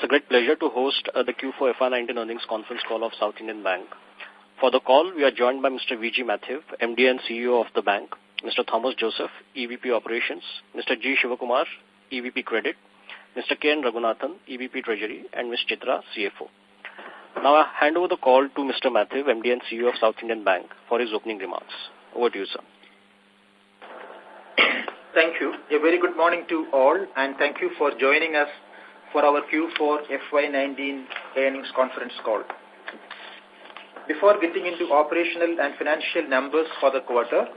great pleasure to host the Q4 FY19 earnings conference call of South Indian Bank. For the call, we are joined by Mr. V.G. Matthew, MD and CEO of the bank, Mr. Thomas Joseph, EVP Operations, Mr. G. Shivakumar, EVP Credit, Mr. K. N. Raghunathan, EVP Treasury, and Ms. Chitra, CFO. Now I hand over the call to Mr. Matthew, MD and CEO of South Indian Bank, for his opening remarks. Over to you, sir. Thank you. A very good morning to all, and thank you for joining us for our Q4 FY19 earnings conference call. Before getting into operational and financial numbers for the quarter,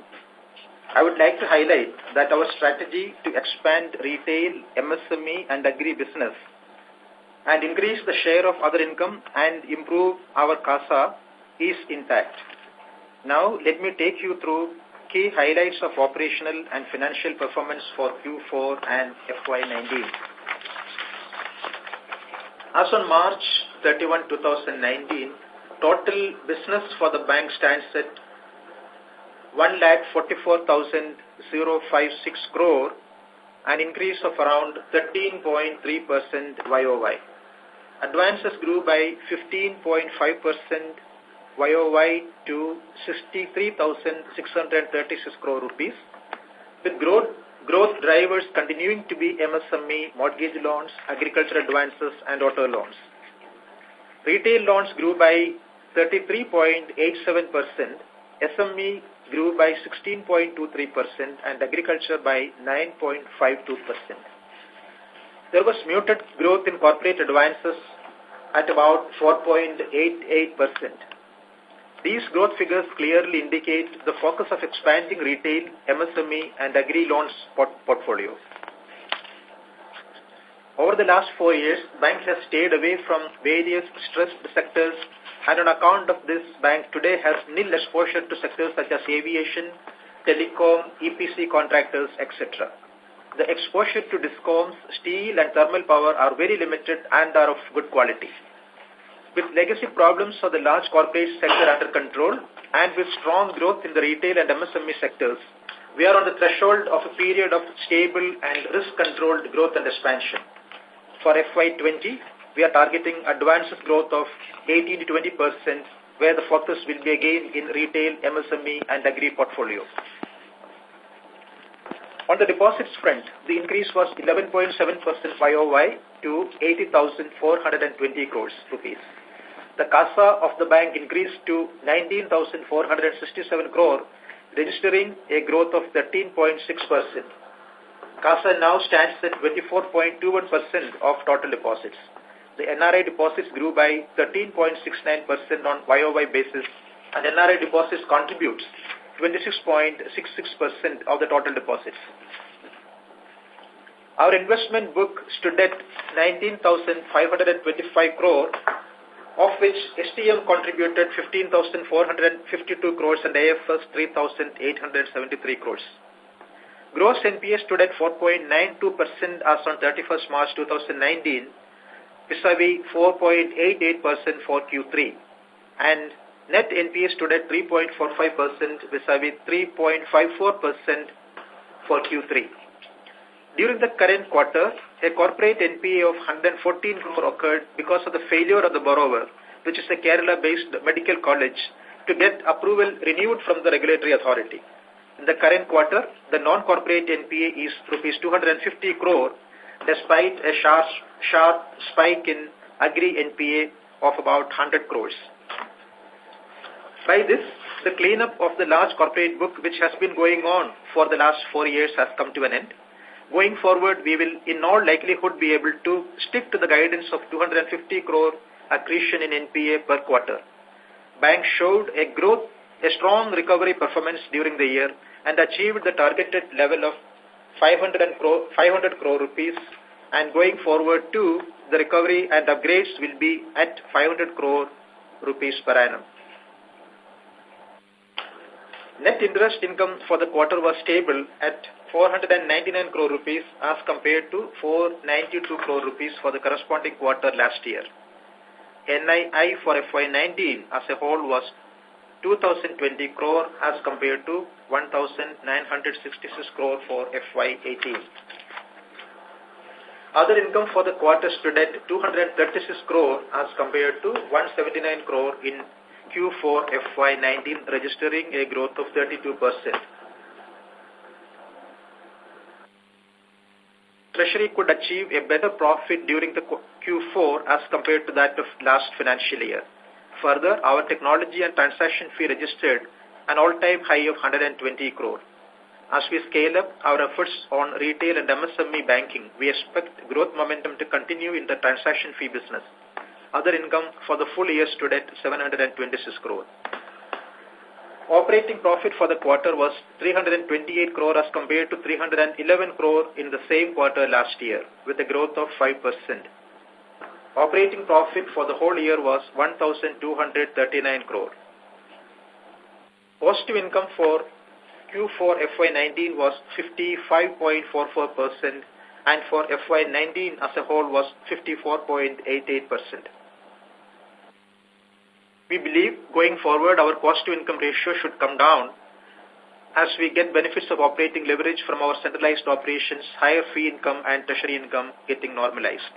I would like to highlight that our strategy to expand retail, MSME and agri business and increase the share of other income and improve our CASA is intact. Now, let me take you through key highlights of operational and financial performance for Q4 and FY19. As on March 31, 2019, total business for the bank stands at 1,44,056 crore, an increase of around 13.3% YOY. Advances grew by 15.5% YOY to 63,636 crore rupees, with growth drivers continuing to be MSME, mortgage loans, agricultural advances, and auto loans. Retail loans grew by 33.87%, SME grew by 16.23%, and agriculture by 9.52%. There was muted growth in corporate advances at about 4.88%. These growth figures clearly indicate the focus of expanding retail, MSME and agri loans portfolio. Over the last 4 years, bank has stayed away from various stressed sectors, and on account of this, bank today has nil exposure to sectors such as aviation, telecom, EPC contractors, etc. The exposure to discoms, steel and thermal power are very limited and are of good quality. With legacy problems for the large corporate sector under control and with strong growth in the retail and MSME sectors, we are on the threshold of a period of stable and risk-controlled growth and expansion. For FY20, we are targeting advances growth of 18 to 20%, where the focus will be again in retail, MSME and agri portfolio. On the deposits front, the increase was 11.7% YOY to 80,420 crores rupees. The CASA of the bank increased to 19,467 crore, registering a growth of 13.6%. CASA now stands at 24.21% of total deposits. The NRI deposits grew by 13.69% on YOY basis, and NRI deposits contributes 26.66% of the total deposits. Our investment book stood at 19,525 crore, of which STM contributed 15,452 crores and AFS 3,873 crores. Gross NPA stood at 4.92% as on 31st March 2019, vis-a-vis 4.88% for Q3, and net NPA stood at 3.45% vis-a-vis 3.54% for Q3. During the current quarter, a corporate NPA of 114 crore occurred because of the failure of the borrower, which is a Kerala-based medical college, to get approval renewed from the regulatory authority. In the current quarter, the non-corporate NPA is rupees 250 crore, despite a sharp spike in agri NPA of about 100 crores. By this, the cleanup of the large corporate book, which has been going on for the last 4 years, has come to an end. Going forward, we will in all likelihood be able to stick to the guidance of 250 crore accretion in NPA per quarter. Bank showed a strong recovery performance during the year and achieved the targeted level of 500 crore rupees, and going forward too, the recovery and upgrades will be at 500 crore rupees per annum. Net interest income for the quarter was stable at 499 crore rupees as compared to 492 crore rupees for the corresponding quarter last year. NII for FY19 as a whole was 2,020 crore as compared to 1,966 crore for FY18. Other income for the quarter stood at 236 crore as compared to 179 crore in Q4 FY19, registering a growth of 32%. Treasury could achieve a better profit during the Q4 as compared to that of last financial year. Further, our technology and transaction fee registered an all-time high of 120 crore. As we scale up our efforts on retail and MSME banking, we expect growth momentum to continue in the transaction fee business. Other income for the full year stood at 726 crore. Operating profit for the quarter was 328 crore as compared to 311 crore in the same quarter last year, with a growth of 5%. Operating profit for the whole year was 1,239 crore. Positive income for Q4 FY19 was 55.44% and for FY19 as a whole was 54.88%. We believe going forward our cost-to-income ratio should come down as we get benefits of operating leverage from our centralized operations, higher fee income and treasury income getting normalized.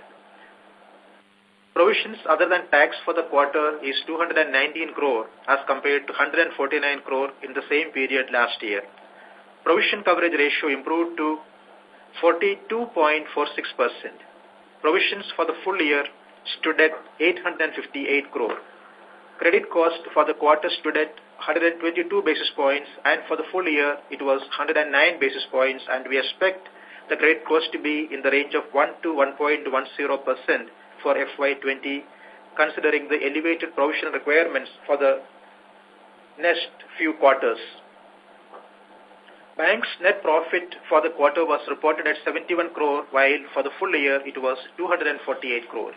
Provisions other than tax for the quarter is 219 crore as compared to 149 crore in the same period last year. Provision coverage ratio improved to 42.46%. Provisions for the full year stood at 858 crore. Credit cost for the quarter stood at 122 basis points and for the full year it was 109 basis points, and we expect the credit cost to be in the range of 1 to 1.10% for FY20, considering the elevated provision requirements for the next few quarters. Bank's net profit for the quarter was reported at 71 crore, while for the full year it was 248 crore.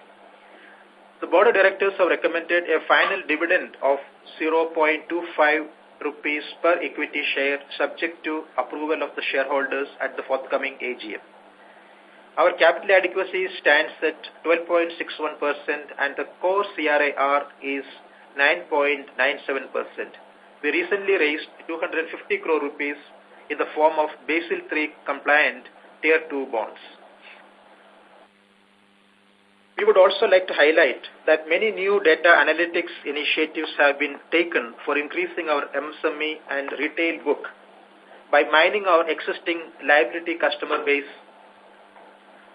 The Board of Directors have recommended a final dividend of 0.25 rupees per equity share subject to approval of the shareholders at the forthcoming AGM. Our capital adequacy stands at 12.61% and the core CRAR is 9.97%. We recently raised 250 crore rupees in the form of Basel III compliant Tier 2 bonds. We would also like to highlight that many new data analytics initiatives have been taken for increasing our MSME and retail book by mining our existing liability customer base,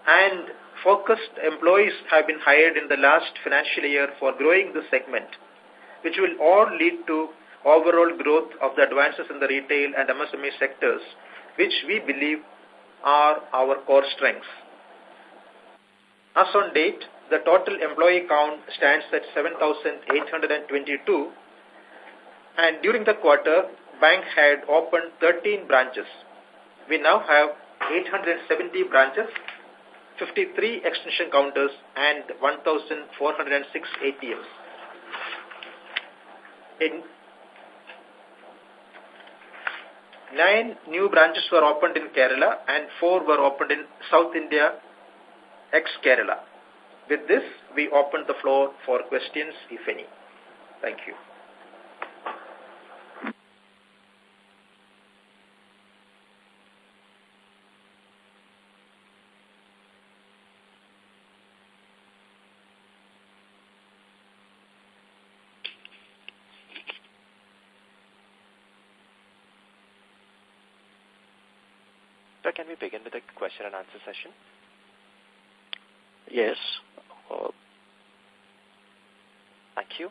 and focused employees have been hired in the last financial year for growing this segment, which will all lead to overall growth of the advances in the retail and MSME sectors, which we believe are our core strengths. As on date, the total employee count stands at 7,822, and during the quarter, bank had opened 13 branches. We now have 870 branches, 53 extension counters, and 1,406 ATMs. 9 new branches were opened in Kerala and 4 were opened in South India, ex-Kerala. With this, we open the floor for questions, if any. Thank you. Sir, can we begin with the question and answer session? Yes. Thank you.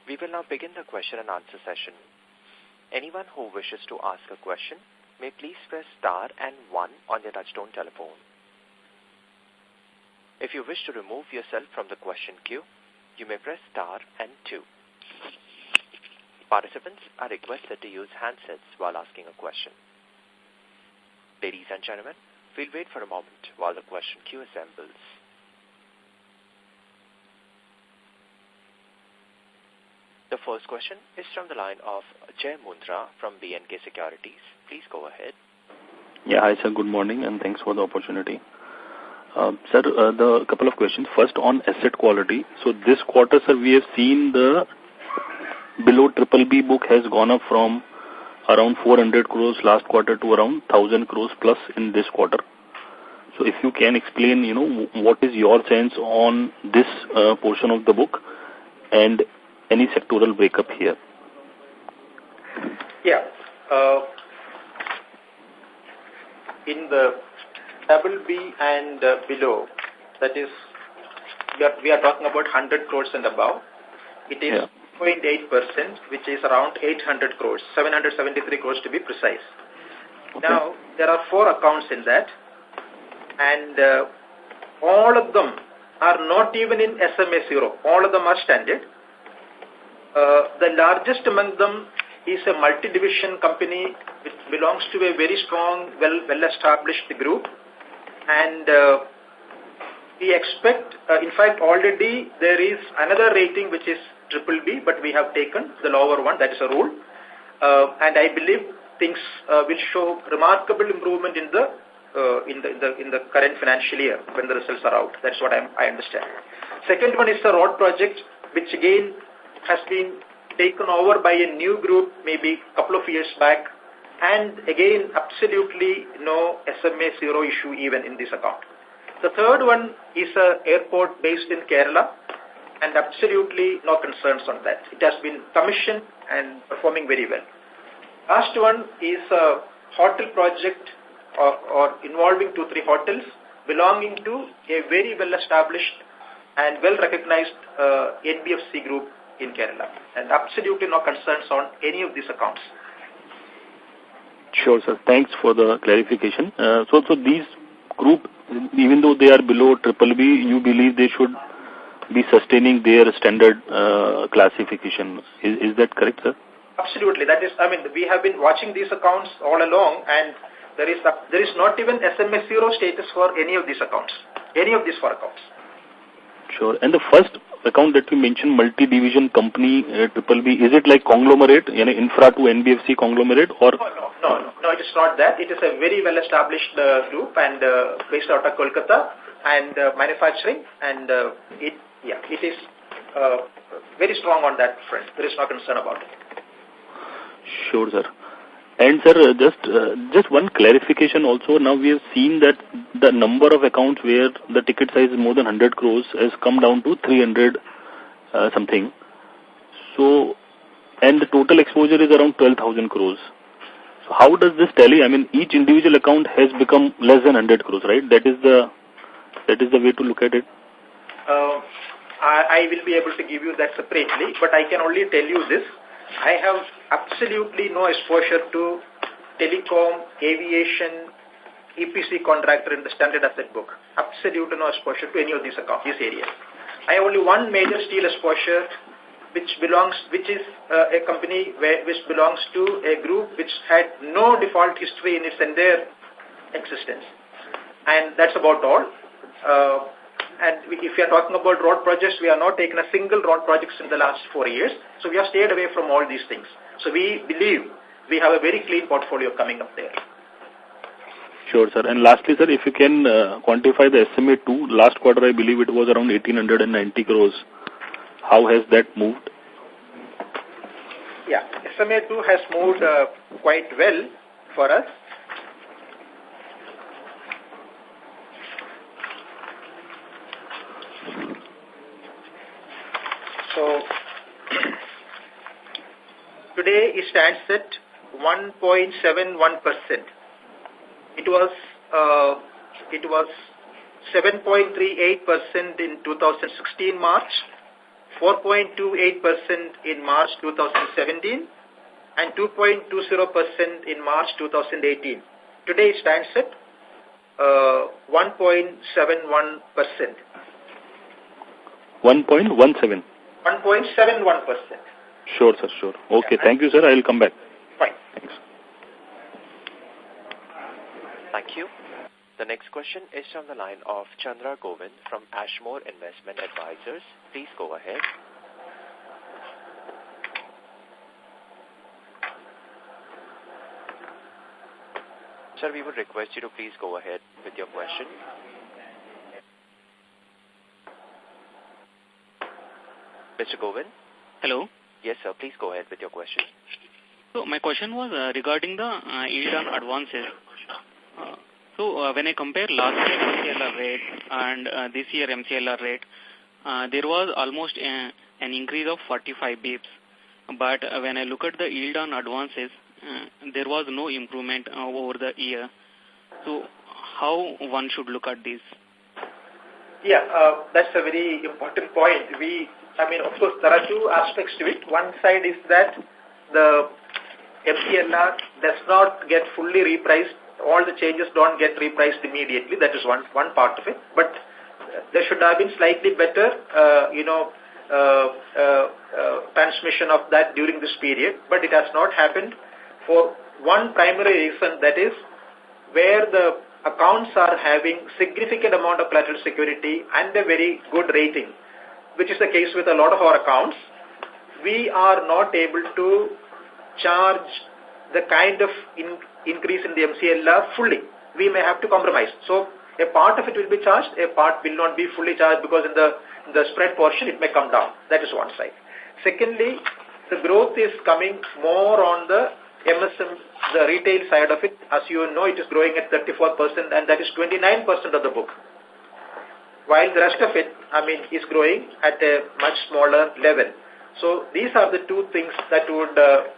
We will now begin the question and answer session. Anyone who wishes to ask a question may please press star and 1 on your touchtone telephone. If you wish to remove yourself from the question queue, you may press star and 2. Participants are requested to use handsets while asking a question. Ladies and gentlemen, we'll wait for a moment while the question queue assembles. The first question is from the line of Jay Mundra from B&K Securities. Please go ahead. Yeah, hi sir, good morning and thanks for the opportunity. Sir, the couple of questions. First on asset quality. So this quarter, sir, we have seen the below BBB book has gone up from around 400 crores last quarter to around 1,000 crores plus in this quarter. So if you can explain, what is your sense on this portion of the book and any sectoral breakup here? Yeah. In the double B and below, that is, we are talking about 100 crores and above. It is 0.8%, which is around 800 crores, 773 crores to be precise. Okay. Now, there are 4 accounts in that, and all of them are not even in SMA 0. All of them are standard. The largest among them is a multi-division company which belongs to a very strong, well-established group, and we expect, in fact, already there is another rating which is triple B, but we have taken the lower one. That is a rule, and I believe things will show remarkable improvement in the current financial year when the results are out. That's what I understand. Second one is the road project, which again has been taken over by a new group maybe a couple of years back, and again absolutely no SMA 0 issue even in this account. The third one is an airport based in Kerala, and absolutely no concerns on that. It has been commissioned and performing very well. Last one is a hotel project or involving 2-3 hotels belonging to a very well-established and well-recognized NBFC group in Kerala, and absolutely no concerns on any of these accounts. Sure, sir. Thanks for the clarification. So these group, even though they are below triple B, you believe they should be sustaining their standard classification. Is that correct, sir? Absolutely. That is, we have been watching these accounts all along, and there is not even SMA 0 status for any of these accounts, any of these 4 accounts. Sure. And the first account that you mentioned, multi-division company, triple B, is it like conglomerate, infra to NBFC conglomerate, or? No, it is not that. It is a very well-established group and based out of Kolkata and manufacturing, and it is very strong on that front. There is no concern about it. Sure, sir. And sir, just one clarification also. Now we have seen that the number of accounts where the ticket size is more than 100 crores has come down to 300 something. So, and the total exposure is around 12,000 crores. So how does this tally? Each individual account has become less than 100 crores, right? That is the way to look at it. I will be able to give you that separately, but I can only tell you this. I have absolutely no exposure to telecom, aviation, EPC contractor in the standard asset book. Absolutely no exposure to any of these accounts, these areas. I have only one major steel exposure, which is a company which belongs to a group which had no default history in its entire existence. And that's about all. And if we are talking about road projects, we have not taken a single road projects in the last 4 years. So we have stayed away from all these things. So we believe we have a very clean portfolio coming up there. Sure, sir. And lastly, sir, if you can quantify the SMA 2, last quarter I believe it was around 1,890 crores. How has that moved? Yeah, SMA 2 has moved quite well for us. So today it stands at 1.71%. It was 7.38% in 2016 March, 4.28% in March 2017, and 2.20% in March 2018. Today it stands at 1.71%. 1.17. 1.71%. Sure, sir, sure. Okay, thank you, sir. I will come back. Fine. Thanks. Thank you. The next question is from the line of Chandra Govind from Ashmore Investment Advisors. Please go ahead. Sir, we would request you to please go ahead with your question. Mr. Govind? Hello. Yes, sir. Please go ahead with your question. So my question was regarding the yield on advances. So when I compare last year MCLR rate and this year MCLR rate, there was almost an increase of 45 bips. But when I look at the yield on advances, there was no improvement over the year. So how one should look at this? Yeah, that's a very important point. Of course, there are two aspects to it. One side is that the MCLR does not get fully repriced. All the changes don't get repriced immediately. That is one part of it. But there should have been slightly better, transmission of that during this period. But it has not happened for one primary reason, that is where the accounts are having significant amount of collateral security and a very good rating, which is the case with a lot of our accounts. We are not able to charge the kind of increase in the MCLR fully. We may have to compromise. So a part of it will be charged, a part will not be fully charged because in the spread portion it may come down. That is one side. Secondly, the growth is coming more on the MSM, the retail side of it. As you know, it is growing at 34% and that is 29% of the book. While the rest of it, is growing at a much smaller level. So these are the two things that would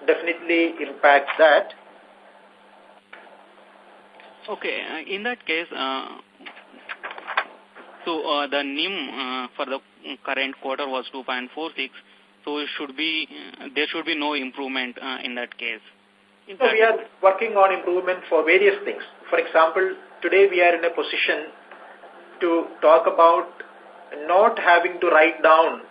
definitely impact that. Okay, in that case, the NIM for the current quarter was 2.46, so there should be no improvement in that case. So we are working on improvement for various things. For example, today we are in a position to talk about not having to write down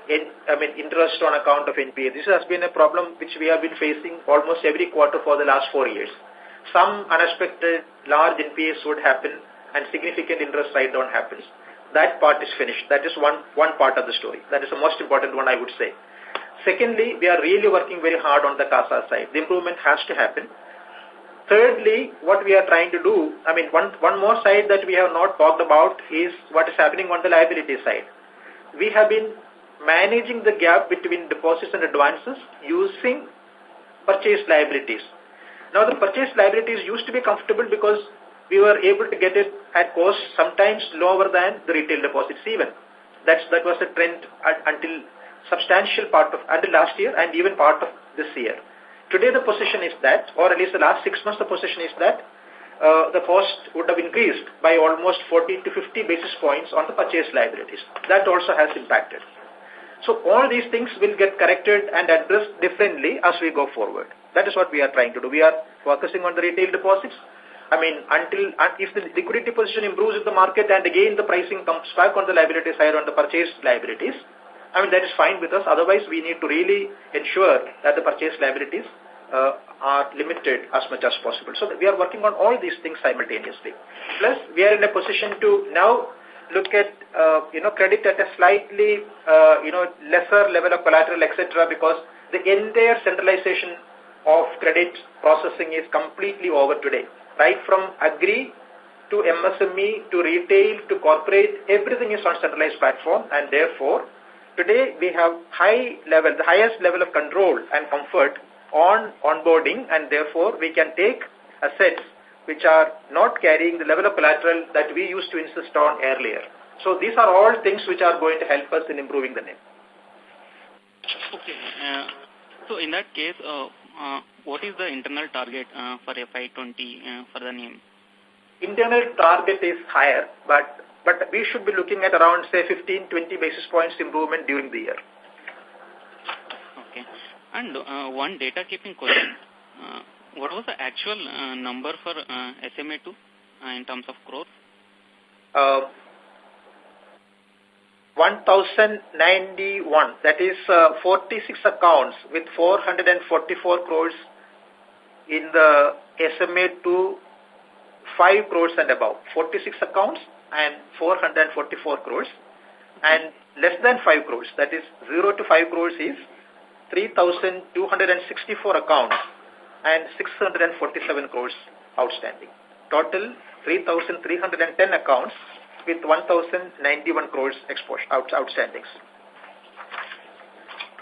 interest on account of NPA. This has been a problem which we have been facing almost every quarter for the last 4 years. Some unexpected large NPAs would happen and significant interest write down happens. That part is finished. That is one part of the story. That is the most important one, I would say. Secondly, we are really working very hard on the CASA side. The improvement has to happen. Thirdly, what we are trying to do, one more side that we have not talked about is what is happening on the liability side. We have been managing the gap between deposits and advances using purchase liabilities. Now, the purchase liabilities used to be comfortable because we were able to get it at cost sometimes lower than the retail deposits even. That was a trend until substantial part of until last year and even part of this year. Today the position is that, or at least the last 6 months the position is that the cost would have increased by almost 40 to 50 basis points on the purchase liabilities. That also has impacted. So all these things will get corrected and addressed differently as we go forward. That is what we are trying to do. We are focusing on the retail deposits. If the liquidity position improves in the market and again the pricing comes back on the liability side on the purchase liabilities, that is fine with us. Otherwise, we need to really ensure that the purchase liabilities are limited as much as possible. So we are working on all these things simultaneously. Plus, we are in a position to now look at credit at a slightly lesser level of collateral, etc. Because the entire centralization of credit processing is completely over today. Right from agri to MSME to retail to corporate, everything is on centralized platform, and therefore today we have the highest level of control and comfort on onboarding, and therefore we can take assets which are not carrying the level of collateral that we used to insist on earlier. So these are all things which are going to help us in improving the NIM. Okay. So in that case, what is the internal target for FY20 for the NIM? Internal target is higher, but we should be looking at around, say, 15-20 basis points improvement during the year. Okay. And one data keeping question. What was the actual number for SMA2 in terms of growth? 1,091. That is 46 accounts with 444 crores in the SMA2, 5 crores and above. 46 accounts and 444 crores. And less than 5 crores, that is 0 to 5 crores is 3,264 accounts and 647 crores outstanding. Total 3,310 accounts with 1,091 crores outstandings.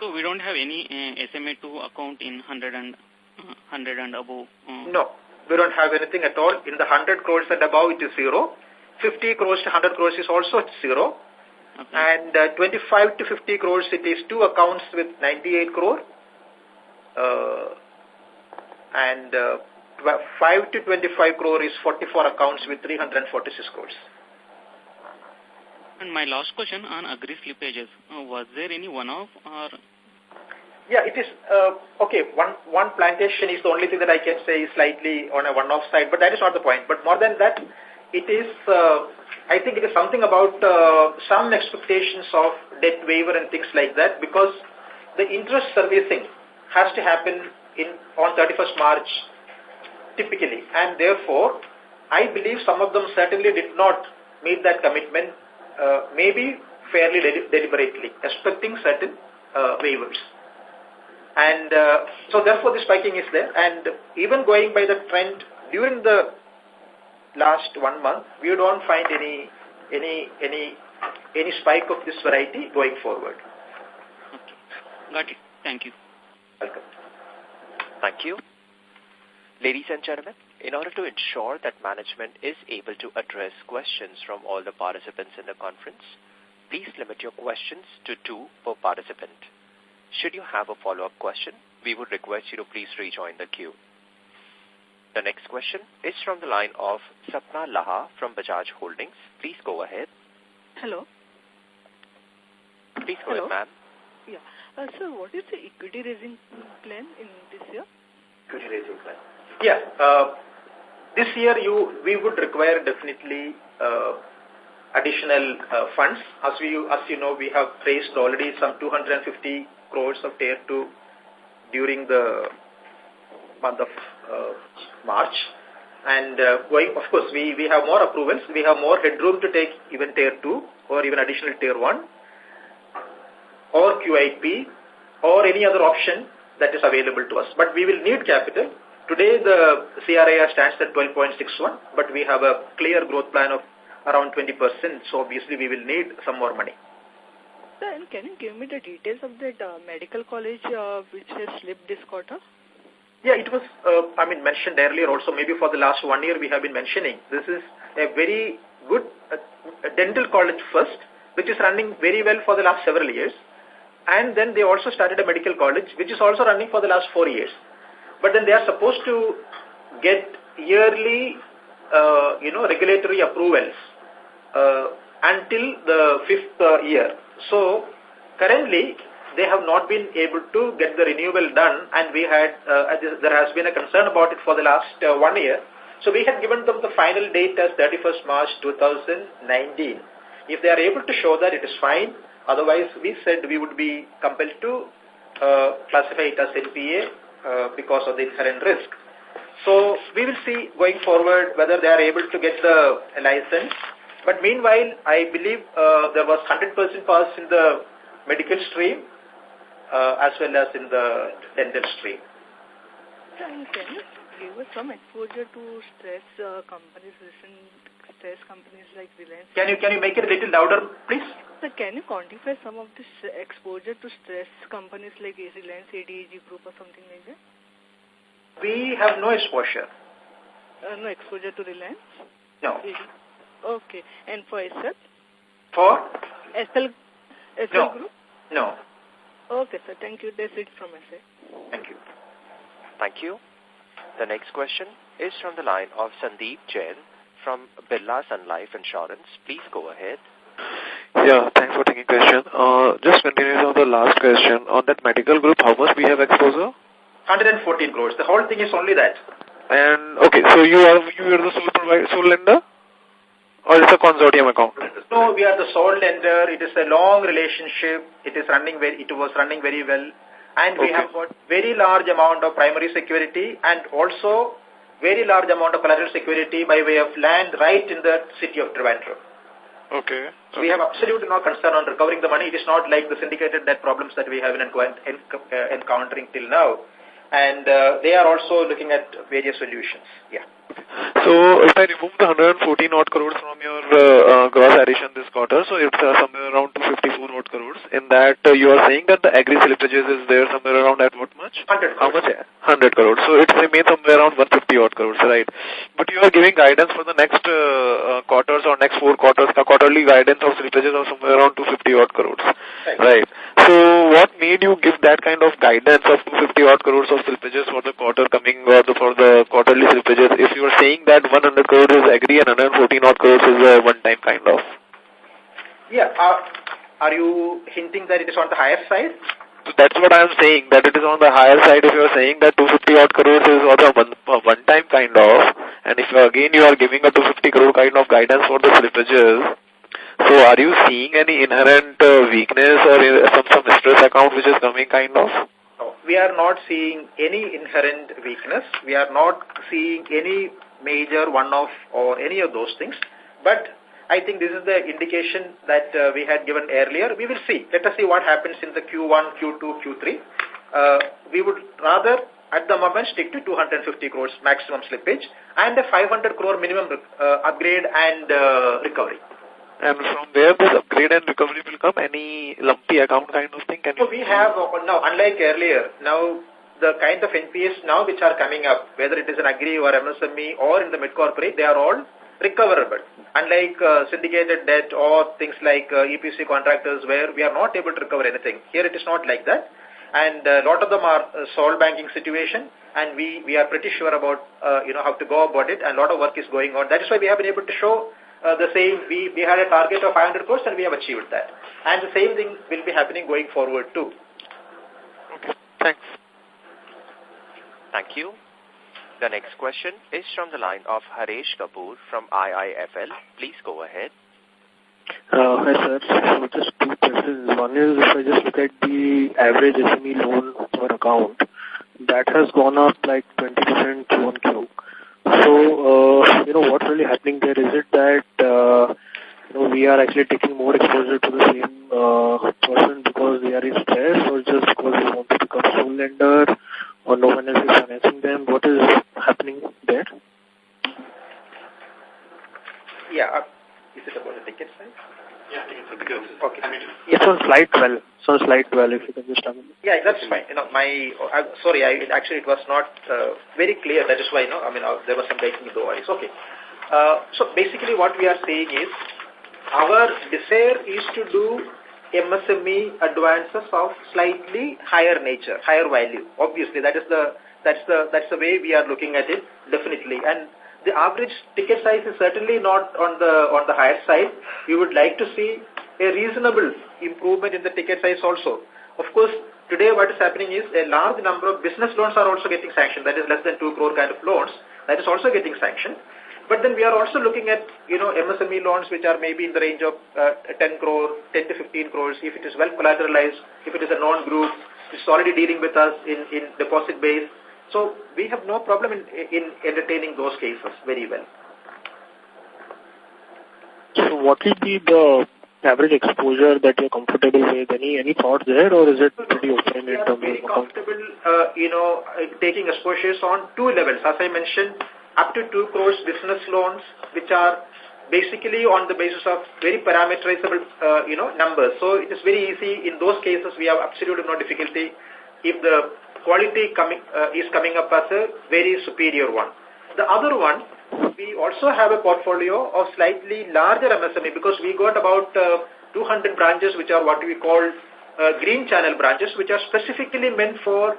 So we don't have any SMA2 account in 100 and above? No. we don't have anything at all. In the 100 crores and above, it is 0. 50 crores to 100 crores is also 0. Okay. And 25 to 50 crores, it is 2 accounts with 98 crore. And 5 to 25 crore is 44 accounts with 346 crores. And my last question on agri slippages, was there any one-off or? Yeah, it is, okay, one plantation is the only thing that I can say is slightly on a one-off side, but that is not the point. But more than that, it is, I think it is something about some expectations of debt waiver and things like that, because the interest servicing has to happen on 31st March typically, and therefore I believe some of them certainly did not meet that commitment, maybe fairly deliberately, expecting certain waivers. And so therefore the spiking is there, and even going by the trend during the last 1 month, we don't find any spike of this variety going forward. Okay. Got it. Thank you. Welcome. Thank you. Ladies and gentlemen, in order to ensure that management is able to address questions from all the participants in the conference, please limit your questions to 2 per participant. Should you have a follow-up question, we would request you to please rejoin the queue. The next question is from the line of Sapna Laha from Bajaj Holdings. Please go ahead. Hello. Please go ahead, ma'am. Yeah. Sir, what is the equity raising plan in this year? Equity raising plan. Yeah. This year we would require definitely additional funds. As you know, we have raised already some 250 crores of Tier 2 during the month of March. And of course, we have more approvals. We have more headroom to take even Tier 2 or even additional Tier 1 or QIP or any other option that is available to us. But we will need capital. Today, the CRAR stands at 12.61, but we have a clear growth plan of around 20%. So obviously, we will need some more money. Sir, and can you give me the details of that medical college which has slipped this quarter? Yeah, it was, mentioned earlier also, maybe for the last 1 year we have been mentioning. This is a very good dental college first, which is running very well for the last several years. And then they also started a medical college, which is also running for the last 4 years. But then they are supposed to get yearly, regulatory approvals until the 5th year. So currently, they have not been able to get the renewal done, and we had there has been a concern about it for the last 1 year. So we had given them the final date as 31st March 2019. If they are able to show that, it is fine. Otherwise, we said we would be compelled to classify it as NPA because of the inherent risk. So we will see going forward whether they are able to get the license. But meanwhile, I believe there was 100% pass in the medical stream as well as in the dental stream. Can you give us some exposure to stress companies, stress companies like Reliance? Can you make it a little louder, please? Sir, can you quantify some of this exposure to stress companies like Reliance, ADAG Group or something like that? We have no exposure. No exposure to Reliance? No. Okay. And for SL? For? SL no. Group? No. Okay, sir. Thank you. That's it from my side. Thank you. Thank you. The next question is from the line of Sandeep Jain from Birla Sun Life Insurance. Please go ahead. Yeah, thanks for taking question. Just continuing on the last question, on that medical group, how much we have exposure? 114 crores. The whole thing is only that. And, okay, so you are the sole lender? Or it's a consortium account? No, we are the sole lender. It is a long relationship. It was running very well. And we have got very large amount of primary security and also very large amount of collateral security by way of land right in the city of Trivandrum. Okay. So we have absolutely no concern on recovering the money. It is not like the syndicated debt problems that we have been encountering till now. And they are also looking at various solutions. Yeah. So if I remove the 114 odd crores from your gross addition this quarter, so it's somewhere around 254 odd crores. In that, you are saying that the agri slippages is there somewhere around at what much? 100 crores. How much? 100 crores. So it remains somewhere around 150 odd crores, right? But you are giving guidance for the next quarters or next 4 quarters, the quarterly guidance of slippages of somewhere around 250 odd crores, right? So what made you give that kind of guidance of 250 odd crores of slippages for the quarter coming or for the quarterly slippages if you are saying that 100 crores is agri and 114 odd crores is a one-time kind of? Yeah. Are you hinting that it is on the higher side? So that's what I am saying, that it is on the higher side if you are saying that 250 odd crores is also a one-time kind of, and if again you are giving a 250 crore kind of guidance for the slippages. So are you seeing any inherent weakness or some stress account which is coming kind of? No, we are not seeing any inherent weakness. We are not seeing any major one-off or any of those things. But I think this is the indication that we had given earlier. We will see. Let us see what happens in the Q1, Q2, Q3. We would rather at the moment stick to 250 crores maximum slippage and a 500 crore minimum upgrade and recovery. And from where this upgrade and recovery will come? Any lumpy account kind of thing? So we have, now unlike earlier, now the kind of NPAs now which are coming up, whether it is an agri or MSME or in the mid-corporate, they are all recoverable. Unlike syndicated debt or things like EPC contractors where we are not able to recover anything. Here it is not like that. And a lot of them are sole banking situation, and we are pretty sure about how to go about it, and a lot of work is going on. That is why we have been able to show the same. We had a target of 500 crores and we have achieved that. And the same thing will be happening going forward too. Okay, thanks. Thank you. The next question is from the line of Haresh Kapoor from IIFL. Please go ahead. Hi sir, so just 2 questions. One is, if I just look at the average SME loan per account, that has gone up like 20% Q1Q. So, what's really happening there? Is it that, we are actually taking more exposure to the same person because they are in stress, or just because we want to become sole lender, or no one else is financing them? What is happening there? Yeah. Is it about the ticket size? Yeah, okay. It's on slide 12. So on slide 12, if you can just tell me. Yeah, that's fine. It was not very clear. That is why, there was some breaking the voice. Okay. So basically what we are saying is, our desire is to do MSME advances of slightly higher nature, higher value. Obviously, that's the way we are looking at it, definitely. And the average ticket size is certainly not on the higher side. We would like to see a reasonable improvement in the ticket size also. Of course, today what is happening is a large number of business loans are also getting sanctioned. That is less than 2 crore kind of loans. That is also getting sanctioned. But then we are also looking at, MSME loans which are maybe in the range of 10 to 15 crores if it is well collateralized, if it is a non-group, it's already dealing with us in deposit base. So we have no problem in entertaining those cases very well. So what will be the average exposure that you're comfortable with? Any thoughts there, or is it pretty open in terms of? We are very comfortable, taking exposures on 2 levels. As I mentioned, up to 2 crores business loans, which are basically on the basis of very parameterizable, numbers. So it is very easy. In those cases, we have absolutely no difficulty if the quality is coming up as a very superior one. The other one, we also have a portfolio of slightly larger MSME because we got about 200 branches which are what we call green channel branches, which are specifically meant for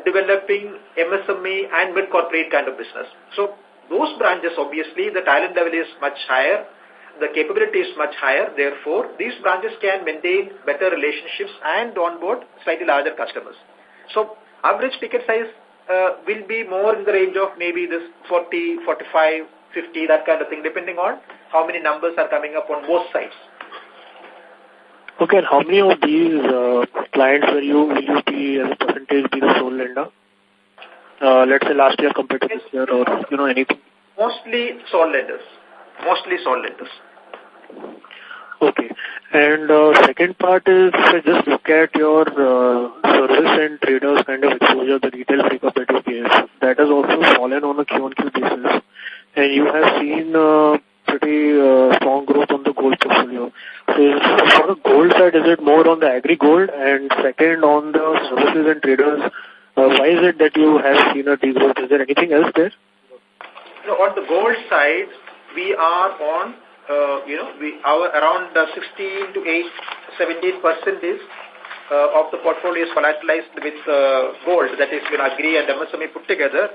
developing MSME and mid-corporate kind of business. So those branches, obviously, the talent level is much higher, the capability is much higher. Therefore, these branches can maintain better relationships and onboard slightly larger customers. So average ticket size will be more in the range of maybe this 40, 45, 50, that kind of thing, depending on how many numbers are coming up on both sides. Okay, and how many of these clients will you be, as a percentage, be the sole lender? Let's say last year compared to this year, or anything? Mostly sole lenders. Okay. And second part is, if I just look at your service and traders kind of exposure, the retail breakup that you gave, that has also fallen on a Q-on-Q basis. And you have seen pretty strong growth on the gold portfolio. So for the gold side, is it more on the agri-gold? And second, on the services and traders, why is it that you have seen a degrowth? Is there anything else there? No, on the gold side, we are on, our around 16 to 17% is of the portfolio is collateralized with gold, that is when agri and MSME put together.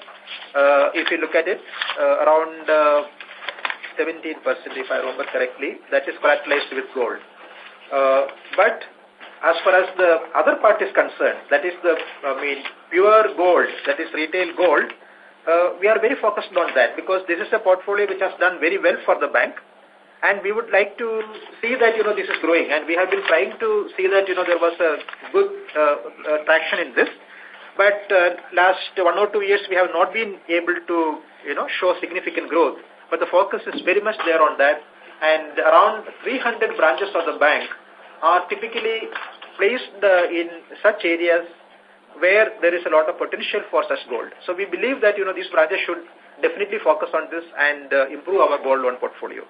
If you look at it, around 17%, if I remember correctly, that is collateralized with gold. But as far as the other part is concerned, that is the pure gold, that is retail gold, we are very focused on that because this is a portfolio which has done very well for the bank. And we would like to see that, this is growing. And we have been trying to see that, there was a good traction in this. But last 1 or 2 years, we have not been able to, show significant growth. But the focus is very much there on that. And around 300 branches of the bank are typically placed in such areas where there is a lot of potential for such gold. So we believe that, these branches should definitely focus on this and improve our gold loan portfolio.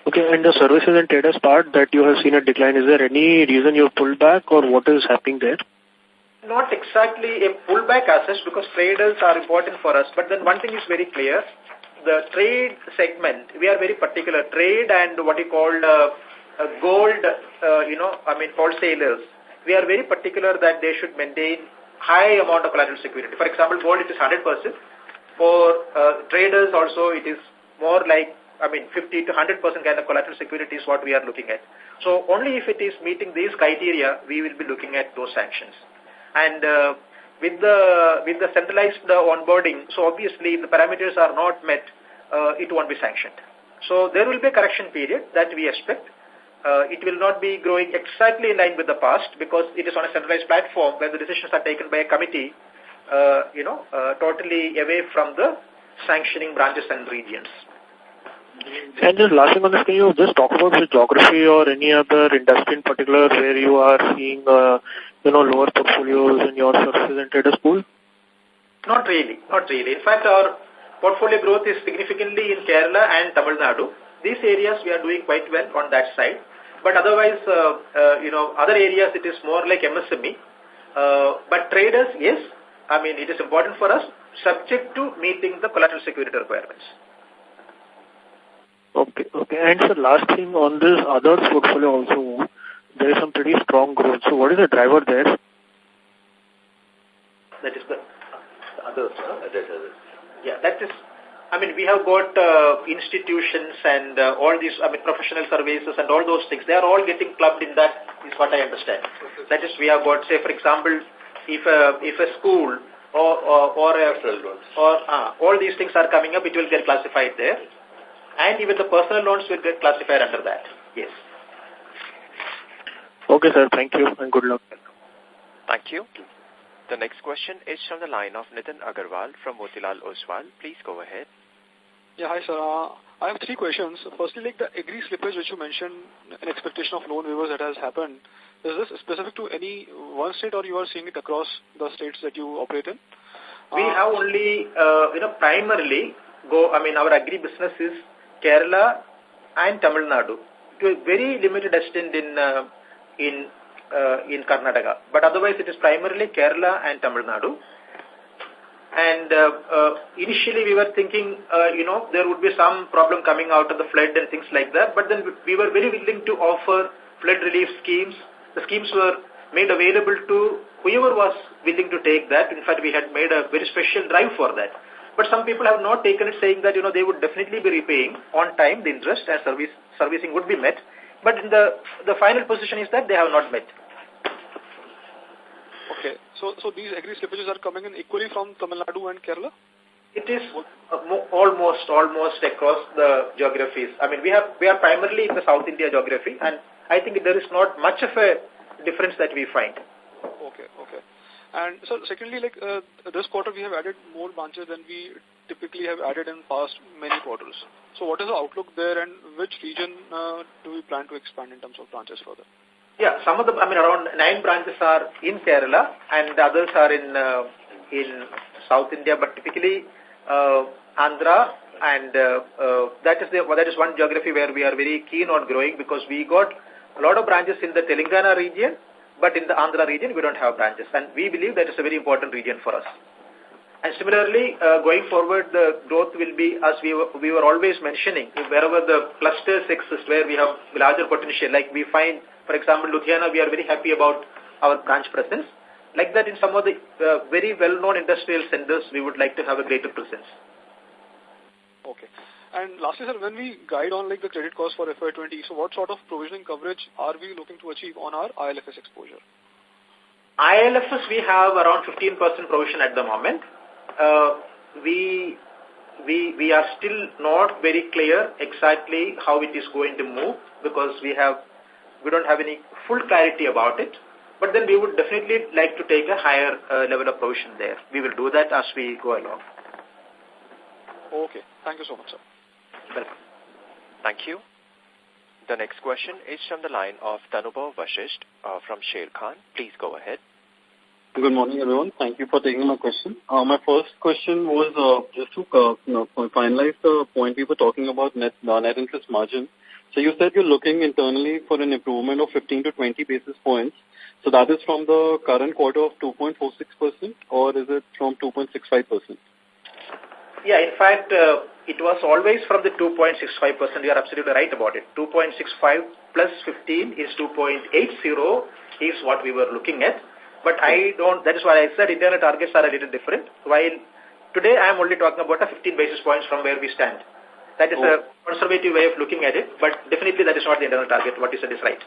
Okay, and the services and traders part that you have seen a decline, is there any reason you pulled back or what is happening there? Not exactly a pullback as such because traders are important for us. But then one thing is very clear. The trade segment, we are very particular. Trade and what you call gold, wholesalers. We are very particular that they should maintain high amount of collateral security. For example, gold it is 100%. For traders also it is more like 50 to 100% kind of collateral security is what we are looking at. So only if it is meeting these criteria, we will be looking at those sanctions. And with the centralized onboarding, so obviously if the parameters are not met, it won't be sanctioned. So there will be a correction period that we expect. It will not be growing exactly in line with the past because it is on a centralized platform where the decisions are taken by a committee, totally away from the sanctioning branches and regions. And just last thing on this, can you just talk about the geography or any other industry in particular where you are seeing, lower portfolios in your services and traders pool? Not really. In fact, our portfolio growth is significantly in Kerala and Tamil Nadu. These areas we are doing quite well on that side. But otherwise, other areas it is more like MSME. But traders, yes, it is important for us subject to meeting the collateral security requirements. Okay. And so last thing on this others portfolio also, there is some pretty strong growth. So what is the driver there? That is the others. Yeah, that is, we have got institutions and all these, professional services and all those things. They are all getting clubbed in that is what I understand. That is, we have got, say, for example, if a school or all these things are coming up, it will get classified there. And even the personal loans will get classified under that. Yes. Okay, sir. Thank you and good luck. Thank you. The next question is from the line of Nitin Agarwal from Motilal Oswal. Please go ahead. Yeah, hi, sir. I have 3 questions. Firstly, like the agri slippage which you mentioned, an expectation of loan waivers that has happened. Is this specific to any one state or you are seeing it across the states that you operate in? We have only, primarily our agri business is Kerala and Tamil Nadu to a very limited extent in Karnataka. But otherwise it is primarily Kerala and Tamil Nadu. And initially we were thinking, there would be some problem coming out of the flood and things like that. But then we were very willing to offer flood relief schemes. The schemes were made available to whoever was willing to take that. In fact, we had made a very special drive for that. But some people have not taken it, saying that, they would definitely be repaying on time the interest and servicing would be met. But in the final position is that they have not met. Okay. So these agri slippages are coming in equally from Tamil Nadu and Kerala? It is almost across the geographies. We are primarily in the South India geography, and I think there is not much of a difference that we find. Okay. And so secondly, like this quarter we have added more branches than we typically have added in past many quarters. So what is the outlook there, and which region do we plan to expand in terms of branches further? Yeah, some of them, around 9 branches are in Kerala and the others are in South India, but typically Andhra, and that is one geography where we are very keen on growing, because we got a lot of branches in the Telangana region, but in the Andhra region we don't have branches, and we believe that is a very important region for us. And similarly, going forward, the growth will be, as we were always mentioning, wherever the clusters exist where we have larger potential, like we find, for example, Ludhiana, we are very happy about our branch presence. Like that, in some of the very well-known industrial centers, we would like to have a greater presence. Okay. And lastly, sir, when we guide on like the credit cost for FY20, so what sort of provisioning coverage are we looking to achieve on our ILFS exposure? ILFS, we have around 15% provision at the moment. We are still not very clear exactly how it is going to move, because we don't have any full clarity about it. But then we would definitely like to take a higher level of provision there. We will do that as we go along. Okay. Thank you so much, sir. Welcome. Thank you. The next question is from the line of Tanubhav Vashisht from Sher Khan. Please go ahead. Good morning, everyone. Thank you for taking my question. My first question was just to finalize the point we were talking about, net interest margin. So you said you're looking internally for an improvement of 15 to 20 basis points. So that is from the current quarter of 2.46%, or is it from 2.65%? Yeah, in fact, it was always from the 2.65%. You are absolutely right about it. 2.65 plus 15 is 2.80 is what we were looking at. But that is why I said internal targets are a little different. While today I am only talking about a 15 basis points from where we stand. That is a conservative way of looking at it, but definitely that is not the internal target. What you said is right.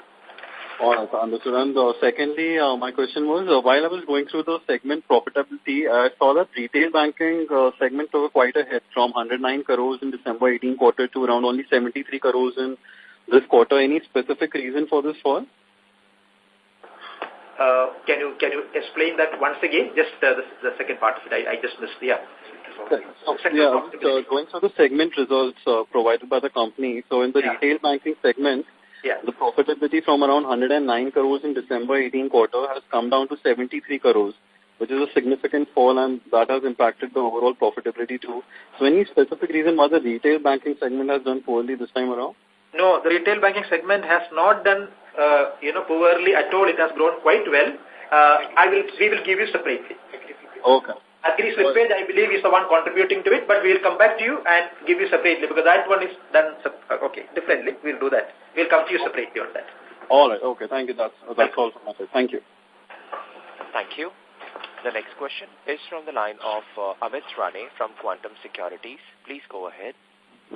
All right, understood. And secondly, my question was, while I was going through the segment profitability, I saw that retail banking segment took quite a hit from 109 crores in December 18 quarter to around only 73 crores in this quarter. Any specific reason for this fall? Can you explain that once again? Just the second part of it. I just missed. Yeah. Going through the segment results provided by the company. So in the retail banking segment, the profitability from around 109 crores in December 18 quarter has come down to 73 crores, which is a significant fall, and that has impacted the overall profitability too. So any specific reason why the retail banking segment has done poorly this time around? No, the retail banking segment has not done poorly at all. It has grown quite well. We will give you separately. Okay. Agri slippage, I believe, is the one contributing to it, but we will come back to you and give you separately, because that one is done differently. We'll do that. We'll come to you separately on that. All right. Okay. Thank you. That's all from my side. Thank you. Thank you. The next question is from the line of Amit Rane from Quantum Securities. Please go ahead.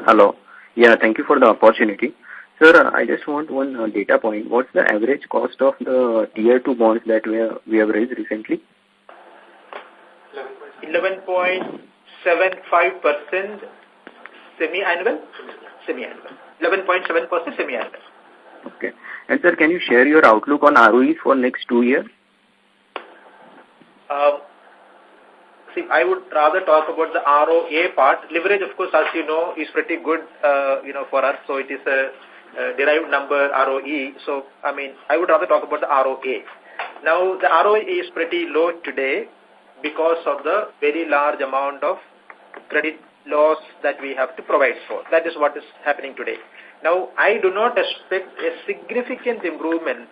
Hello. Yeah, thank you for the opportunity. Sir, I just want one data point. What's the average cost of the Tier 2 bonds that we have raised recently? 11.75% semi-annual. 11.7% semi-annual. Okay. And sir, can you share your outlook on ROEs for next 2 years? I would rather talk about the ROA part. Leverage, of course, as you know, is pretty good, for us. So it is a derived number, ROE. So, I would rather talk about the ROA. Now, the ROA is pretty low today because of the very large amount of credit loss that we have to provide for. That is what is happening today. Now, I do not expect a significant improvement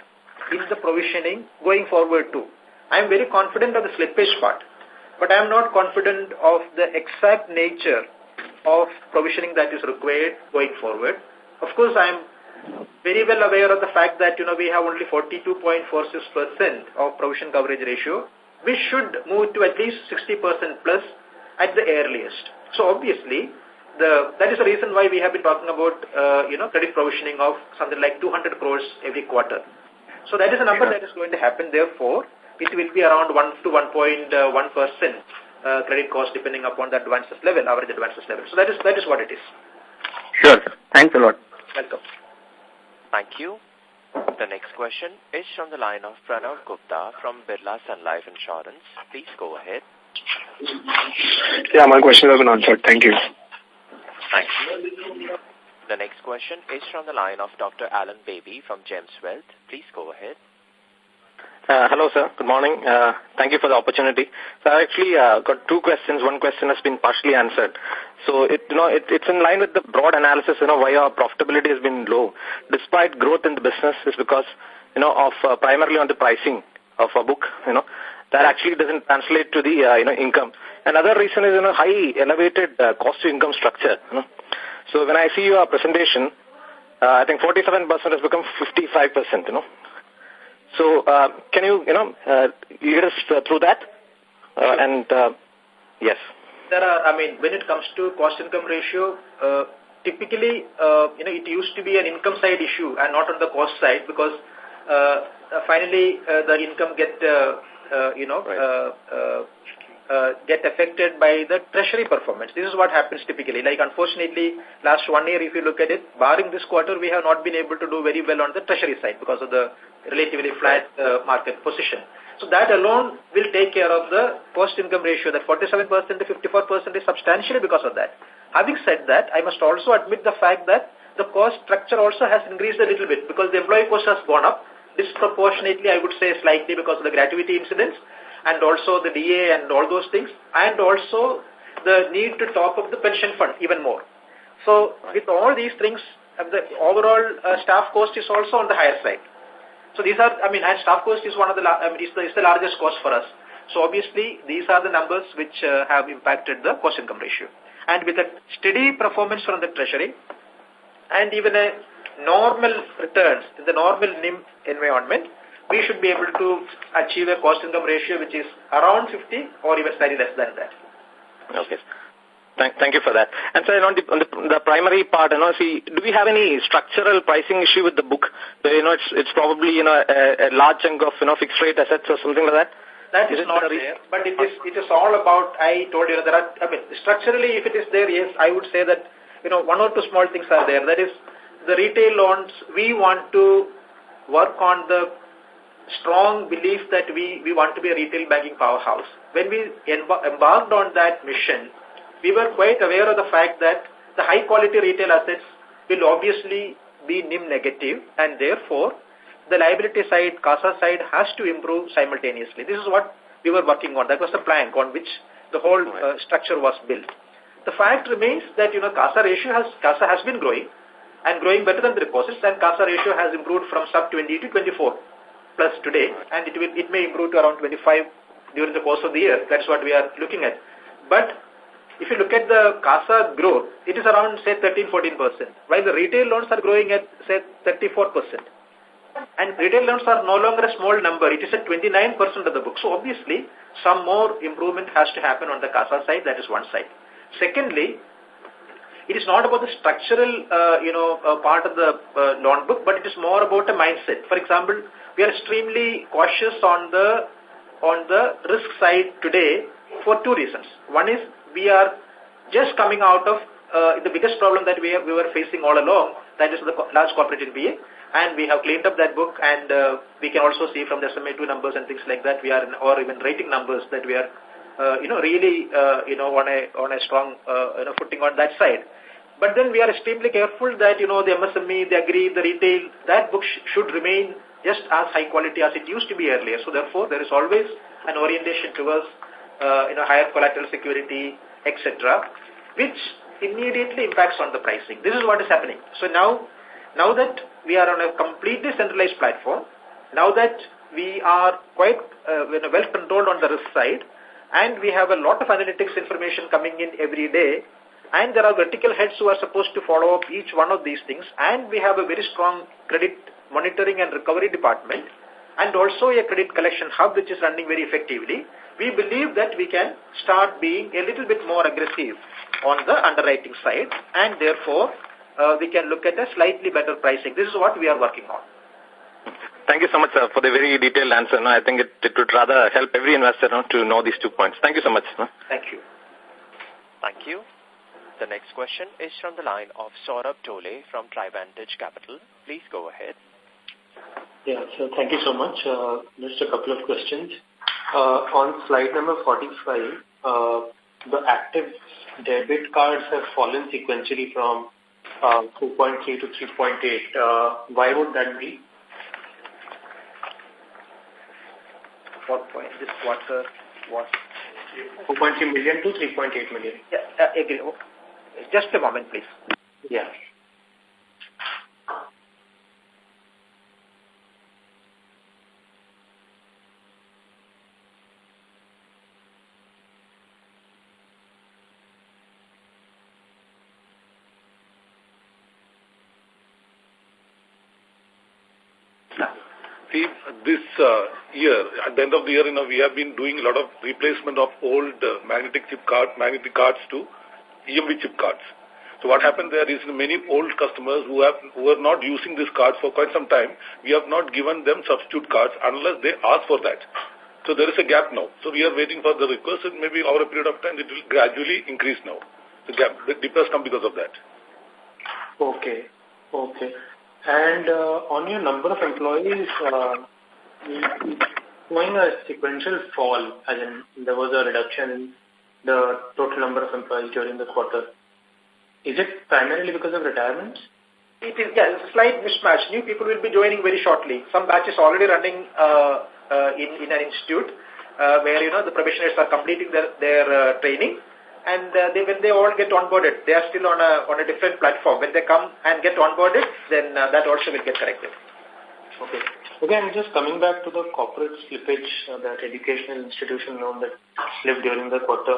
in the provisioning going forward too. I am very confident of the slippage part, but I am not confident of the exact nature of provisioning that is required going forward. Of course, I am very well aware of the fact that, we have only 42.46% of provision coverage ratio. We should move to at least 60% plus at the earliest. So obviously, that is the reason why we have been talking about, credit provisioning of something like 200 crores every quarter. So that is a number that is going to happen. Therefore, it will be around 1 to 1.1% credit cost depending upon the advances level, average advances level. So that is what it is. Sure, sir. Thanks a lot. Welcome. Thank you. The next question is from the line of Pranav Gupta from Birla Sun Life Insurance. Please go ahead. Yeah, my question has been answered. Thank you. Thank you. The next question is from the line of Dr. Alan Baby from Gems Wealth. Please go ahead. Hello, sir. Good morning. Thank you for the opportunity. So I actually got two questions. One question has been partially answered. So it's in line with the broad analysis, why our profitability has been low, despite growth in the business, is because of primarily on the pricing of a book. That actually doesn't translate to the income. Another reason is high elevated cost to income structure. So when I see your presentation, I think 47% has become 55%. So can you lead us through that? Yes. There are, when it comes to cost income ratio, typically, it used to be an income side issue and not on the cost side, because finally the income get affected by the treasury performance. This is what happens typically. Like, unfortunately, last 1 year, if you look at it, barring this quarter, we have not been able to do very well on the treasury side because of the relatively flat market position. So that alone will take care of the cost income ratio. That 47% to 54% is substantially because of that. Having said that, I must also admit the fact that the cost structure also has increased a little bit because the employee cost has gone up disproportionately, I would say slightly, because of the gratuity incidents and also the DA and all those things, and also the need to top up the pension fund even more. So with all these things, the overall staff cost is also on the higher side. So these are, and staff cost is one of the, is the largest cost for us. So obviously, these are the numbers which have impacted the cost income ratio. And with a steady performance from the treasury and even a normal returns in the normal NIM environment, we should be able to achieve a cost income ratio which is around 50 or even slightly less than that. Okay. Thank you for that. And so on the primary part, do we have any structural pricing issue with the book? So, it's probably a large chunk of fixed rate assets or something like that. That is not there, but it is all about. I told you there are. Structurally, if it is there, yes, I would say that one or two small things are there. That is the retail loans. We want to work on the strong belief that we want to be a retail banking powerhouse. When we embarked on that mission, we were quite aware of the fact that the high-quality retail assets will obviously be NIM negative, and therefore, the liability side, CASA side, has to improve simultaneously. This is what we were working on. That was the plank on which the whole structure was built. The fact remains that, CASA has been growing, and growing better than the deposits, and CASA ratio has improved from sub-20 to 24 plus today, and it may improve to around 25 during the course of the year. That's what we are looking at. But if you look at the CASA growth, it is around, say, 13-14%, while the retail loans are growing at, say, 34%. And retail loans are no longer a small number. It is at 29% of the book. So obviously, some more improvement has to happen on the CASA side. That is one side. Secondly, it is not about the structural, part of the loan book, but it is more about a mindset. For example, we are extremely cautious on the risk side today for two reasons. One is we are just coming out of the biggest problem that we were facing all along, that is the large corporate NPA, and we have cleaned up that book, and we can also see from the SMA2 numbers and things like that, we are or even rating numbers that we are really on a strong footing on that side. But then we are extremely careful that the MSME, the agri, the retail, that book should remain just as high quality as it used to be earlier. So therefore, there is always an orientation towards higher collateral security, etc., which immediately impacts on the pricing. This is what is happening. So now that we are on a completely centralized platform, now that we are quite well controlled on the risk side, and we have a lot of analytics information coming in every day, and there are vertical heads who are supposed to follow up each one of these things, and we have a very strong credit monitoring and recovery department, and also a credit collection hub which is running very effectively. We believe that we can start being a little bit more aggressive on the underwriting side, and therefore we can look at a slightly better pricing. This is what we are working on. Thank you so much, sir, for the very detailed answer. I think it would rather help every investor to know these 2 points. Thank you so much. Thank you. Thank you. The next question is from the line of Saurabh Tole from Trivantage Capital. Please go ahead. Yeah, so thank you so much. Just a couple of questions. On slide number 45, the active debit cards have fallen sequentially from 4.3 to 3.8. Why would that be? What point? This quarter was 4.3 million to 3.8 million. Yeah, agree. Just a moment, please. Yeah. See, this year, at the end of the year, we have been doing a lot of replacement of old magnetic cards to EMV chip cards. So what happened there is many old customers who are not using this card for quite some time, we have not given them substitute cards unless they ask for that. So there is a gap now. So we are waiting for the request, and maybe over a period of time it will gradually increase now. The gap, the dip has come because of that. Okay. And on your number of employees, showing a sequential fall, as in there was a reduction in the total number of employees during the quarter. Is it primarily because of retirements? It is, yeah, it's a slight mismatch. New people will be joining very shortly. Some batches already running in an institute where, the probationers are completing their training. And when they all get onboarded, they are still on a different platform. When they come and get onboarded, then that also will get corrected. Okay. Again, just coming back to the corporate slippage, that educational institution loan that slipped during the quarter,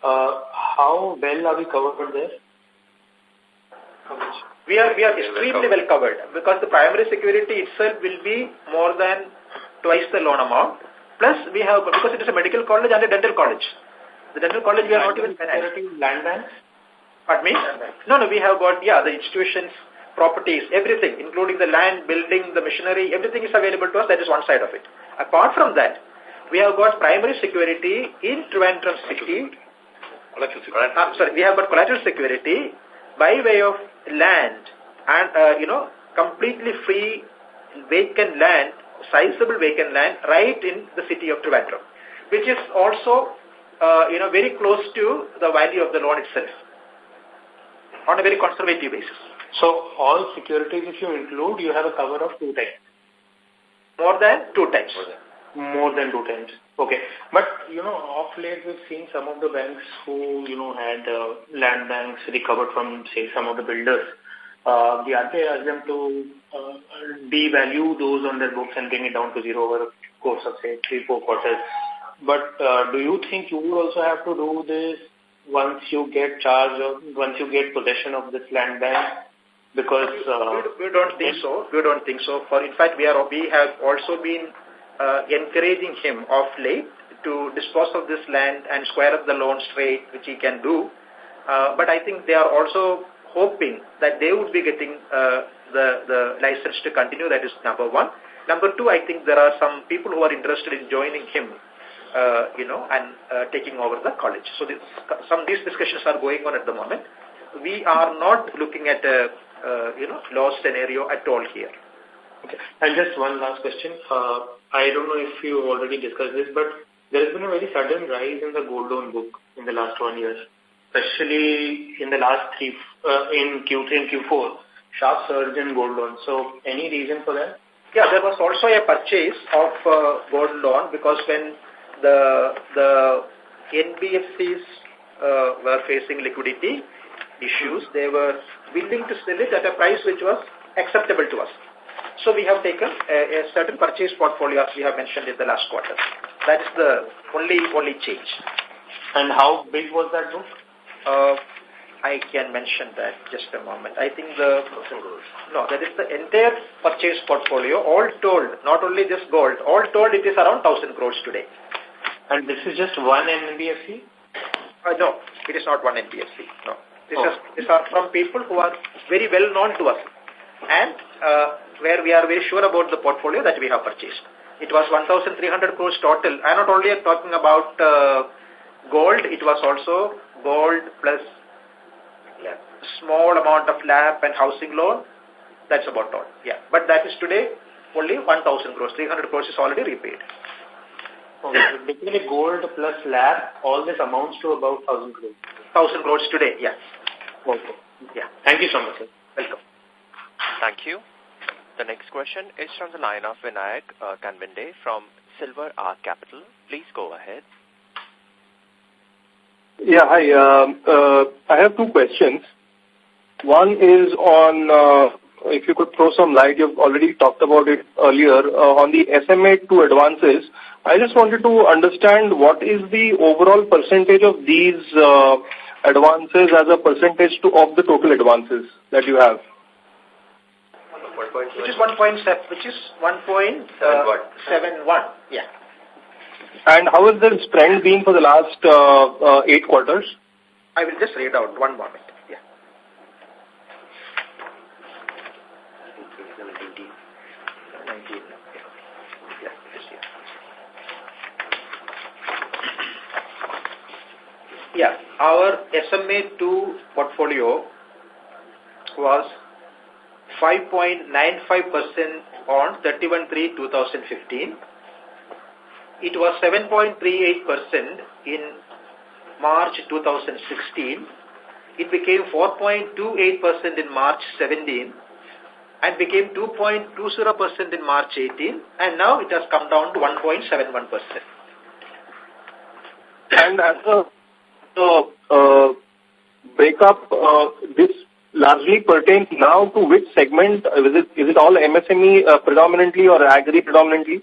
how well are we covered there? We are extremely well covered because the primary security itself will be more than twice the loan amount. Plus, we have, because it is a medical college and a dental college. The dental college, we are not even financing. Land banks? Pardon me? No, we have got, the institutions, properties, everything, including the land, building, the machinery, everything is available to us. That is one side of it. Apart from that, we have got primary security in Trivandrum city. We have got collateral security by way of land and, completely free vacant land, sizable vacant land right in the city of Trivandrum, which is also very close to the value of the loan itself on a very conservative basis. So all securities, if you include, you have a cover of 2 times. More than 2 times. More than 2 times. Okay. But, off late we've seen some of the banks who, had land banks recovered from, say, some of the builders. The RBI asked them to devalue those on their books and bring it down to zero over a course of, say, 3-4 quarters. But do you think you would also have to do this once you get charge of, once you get possession of this land bank? Because we don't think so. We don't think so. In fact, we have also been encouraging him of late to dispose of this land and square up the loan straight, which he can do. But I think they are also hoping that they would be getting the license to continue. That is number one. Number two, I think there are some people who are interested in joining him, and taking over the college. So these discussions are going on at the moment. We are not looking at a, loss scenario at all here. Okay. And just one last question. I don't know if you already discussed this, but there has been a very sudden rise in the gold loan book in the last 1 year, especially in the last in Q3 and Q4, sharp surge in gold loan. So any reason for that? Yeah, there was also a purchase of gold loan because when the NBFCs were facing liquidity issues, they were willing to sell it at a price which was acceptable to us. So we have taken a certain purchase portfolio as we have mentioned in the last quarter. That is the only change. And how big was that book? I can mention that just a moment. I think that is the entire purchase portfolio, all told, not only just gold, all told it is around 1,000 crores today. And this is just one NBFC? No, it is not one NBFC. No. These are from people who are very well known to us and where we are very sure about the portfolio that we have purchased. It was 1,300 crores total. I am not only talking about gold, it was also gold plus small amount of LAP and housing loan. That's about all. Yeah. But that is today only 1,000 crores. 300 crores is already repaid. Okay, so basically gold plus LAP, all this amounts to about 1,000 crores. 1,000 crores today, yes. Okay. Yeah. Thank you so much, sir. Welcome. Thank you. The next question is from the line of Vinayak Kanbinde from Silver Arc Capital. Please go ahead. Yeah, hi. I have two questions. One is on, if you could throw some light, you've already talked about it earlier, on the SMA2 advances. I just wanted to understand what is the overall percentage of these advances as a percentage of the total advances that you have. Which is 1.71. Yeah. And how has the trend been for the last 8 quarters? I will just read out one moment. Yeah. Yeah, our SMA2 portfolio was 5.95% on 31/3/2015. It was 7.38% in March 2016. It became 4.28% in March 17 and became 2.20% in March 18, and now it has come down to 1.71%. And as a breakup, this largely pertains now to which segment? Is it all MSME predominantly or agri predominantly?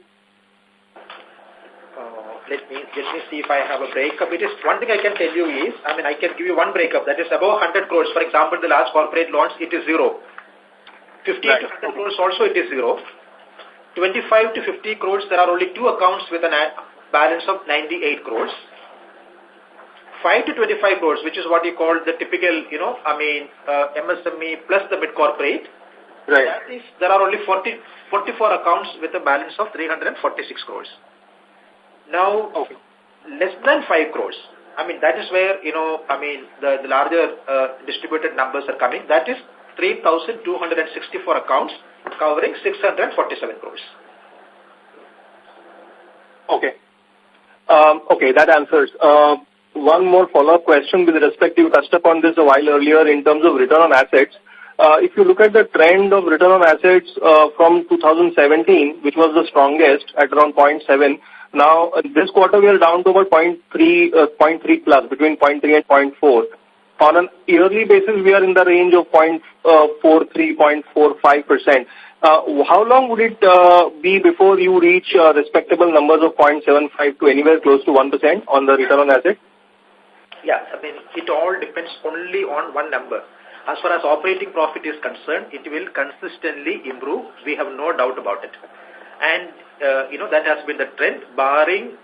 Let me see if I have a breakup. It is one thing I can tell you is, I can give you one breakup that is above 100 crores. For example, the large corporate loans, it is 0. 50 to 100 crores also it is 0. 25 to 50 crores, there are only 2 accounts with a balance of 98 crores. 5 to 25 crores, which is what you call the typical, MSME plus the mid-corporate. Right. That is, there are only 44 accounts with a balance of 346 crores. Now, less than 5 crores. That is where, the larger distributed numbers are coming. That is 3,264 accounts covering 647 crores. Okay. Okay, that answers. One more follow-up question with respect to, you touched upon this a while earlier in terms of return on assets. If you look at the trend of return on assets from 2017, which was the strongest at around 0.7, now this quarter we are down to about 0.3 plus, between 0.3 and 0.4. On an yearly basis, we are in the range of 0.43, 0.45%. How long would it be before you reach respectable numbers of 0.75 to anywhere close to 1% on the return on assets? Yeah, it all depends only on one number. As far as operating profit is concerned, it will consistently improve. We have no doubt about it. And, that has been the trend, barring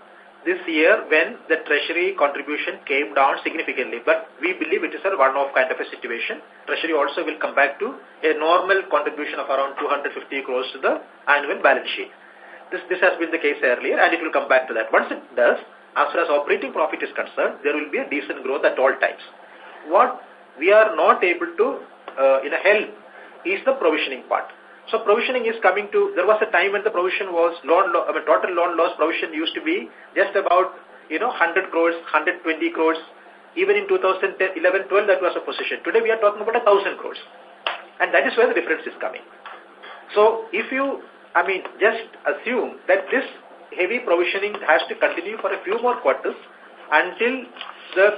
this year when the treasury contribution came down significantly. But we believe it is a one-off kind of a situation. Treasury also will come back to a normal contribution of around 250 crores to the annual balance sheet. This has been the case earlier, and it will come back to that. Once it does, as far as operating profit is concerned, there will be a decent growth at all times. What we are not able to help is the provisioning part. So provisioning is coming to, there was a time when the provision was, total loan loss provision used to be just about, 100 crores, 120 crores. Even in 2011-12, that was a position. Today we are talking about 1,000 crores. And that is where the difference is coming. So if you, just assume that this heavy provisioning has to continue for a few more quarters until the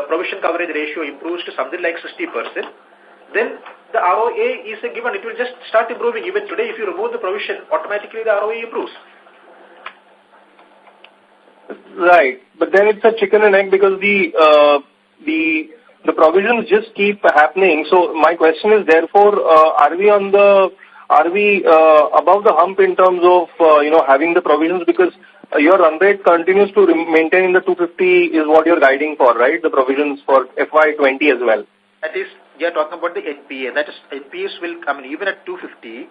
provision coverage ratio improves to something like 60%, then the ROA is a given. It will just start improving. Even today, if you remove the provision, automatically the ROA improves. Right. But then it's a chicken and egg because the provisions just keep happening. So my question is, therefore, are we above the hump in terms of, having the provisions? Because your run rate continues to maintain in the 250 is what you're guiding for, right? The provisions for FY20 as well. That is, we are talking about the NPA. That is, NPAs will come in even at 250,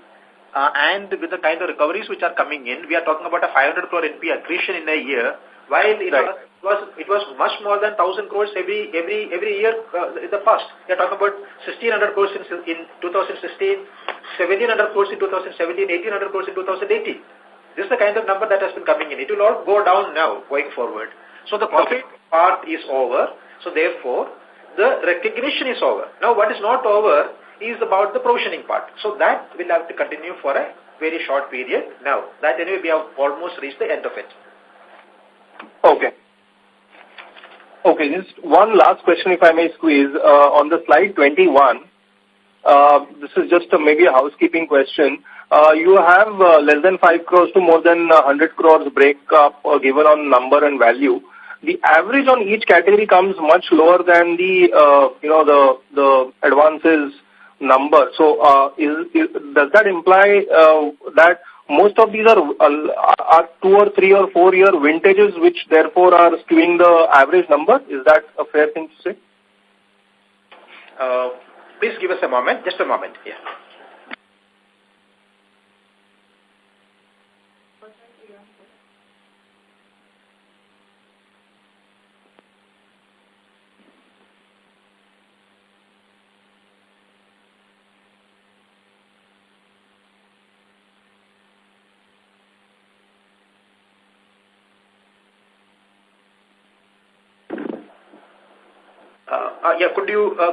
and with the kind of recoveries which are coming in, we are talking about a 500 crore NPA accretion in a year, while it was much more than 1,000 crores every year in the past. We are talking about 1,600 crores in 2016, 1,700 crores in 2017, 1,800 crores in 2018. This is the kind of number that has been coming in. It will all go down now going forward. So the profit part is over. So therefore, the recognition is over. Now what is not over is about the provisioning part. So that will have to continue for a very short period. Now that anyway we have almost reached the end of it. Okay. Okay, just one last question if I may squeeze. On the slide 21, this is just maybe a housekeeping question. You have less than 5 crores to more than 100 crores breakup given on number and value. The average on each category comes much lower than the advances number. So does that imply that most of these are 2 or 3 or 4 year vintages, which therefore are skewing the average number? Is that a fair thing to say? Please give us a moment, just a moment. Yeah.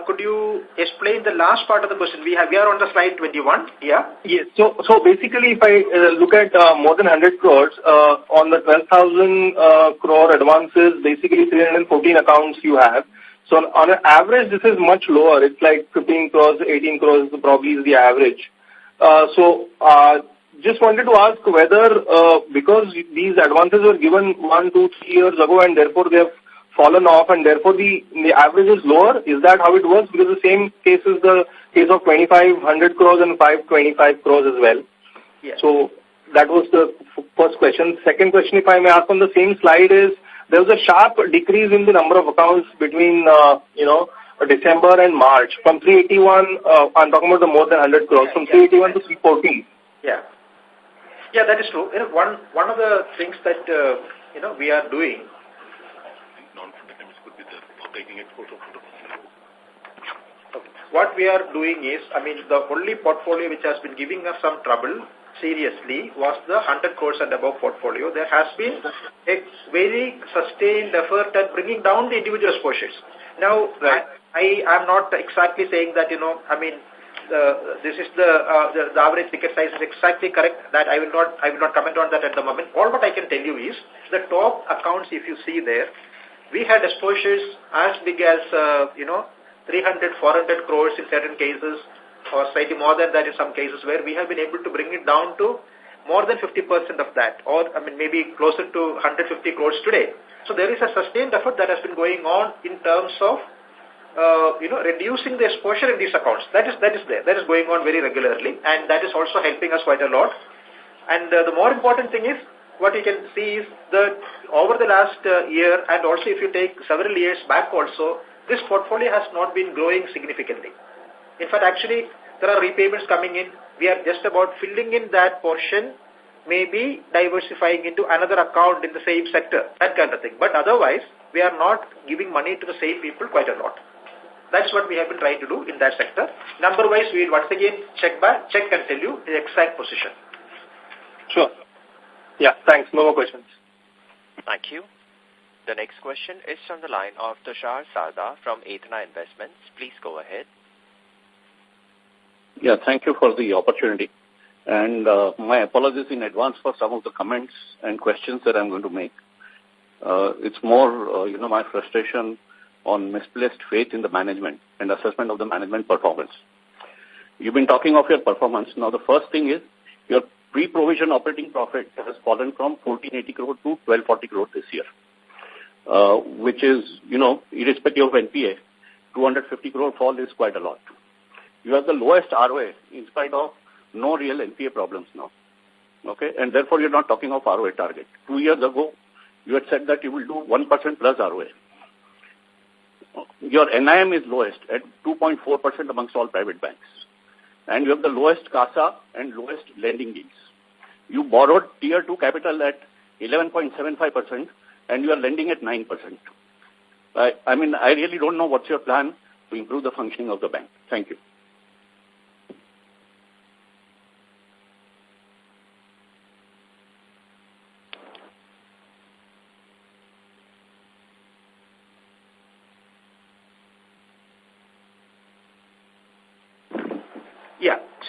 Could you explain the last part of the question? We are on the slide 21. Yeah. Yes. So basically, if I look at more than 100 crores on the 12,000 crore advances, basically 314 accounts you have. So on an average, this is much lower. It's like 15 crores, 18 crores probably is the average. Just wanted to ask whether because these advances were given 1, 2, 3 years ago, and therefore they have fallen off, and therefore the average is lower. Is that how it works? Because the same case is the case of 2,500 crores and 525 crores as well. Yes. So that was the first question. Second question, if I may ask on the same slide, is there was a sharp decrease in the number of accounts between December and March from 381. I'm talking about the more than 100 crores from 381 to 314. Yeah. Yeah, that is true. One of the things that we are doing. What we are doing is, the only portfolio which has been giving us some trouble seriously was the 100 crores and above portfolio. There has been a very sustained effort at bringing down the individual exposures. Now, right. I am not exactly saying that, this is the average ticket size is exactly correct. That I will not comment on that at the moment. All what I can tell you is the top accounts, if you see there, we had exposures as big as 300, 400 crores in certain cases, or slightly more than that in some cases, where we have been able to bring it down to more than 50% of that, or maybe closer to 150 crores today. So there is a sustained effort that has been going on in terms of reducing the exposure in these accounts. That is there. That is going on very regularly, and that is also helping us quite a lot. And the more important thing is, what you can see is that over the last year, and also if you take several years back also, this portfolio has not been growing significantly. In fact, actually, there are repayments coming in. We are just about filling in that portion, maybe diversifying into another account in the same sector, that kind of thing. But otherwise, we are not giving money to the same people quite a lot. That's what we have been trying to do in that sector. Number-wise, we will once again check and tell you the exact position. Sure. Yeah, thanks. No more questions. Thank you. The next question is from the line of Tushar Sarda from Athena Investments. Please go ahead. Yeah, thank you for the opportunity. And my apologies in advance for some of the comments and questions that I'm going to make. It's more, my frustration on misplaced faith in the management and assessment of the management performance. You've been talking of your performance. Now, the first thing is your pre-provision operating profit has fallen from 1,480 crore to 1,240 crore this year, which is, irrespective of NPA, 250 crore fall is quite a lot. You have the lowest ROA in spite of no real NPA problems now. Okay, and therefore you're not talking of ROA target. 2 years ago, you had said that you will do 1% plus ROA. Your NIM is lowest at 2.4% amongst all private banks. And you have the lowest CASA and lowest lending yields. You borrowed Tier 2 capital at 11.75% and you are lending at 9%. I really don't know what's your plan to improve the functioning of the bank. Thank you.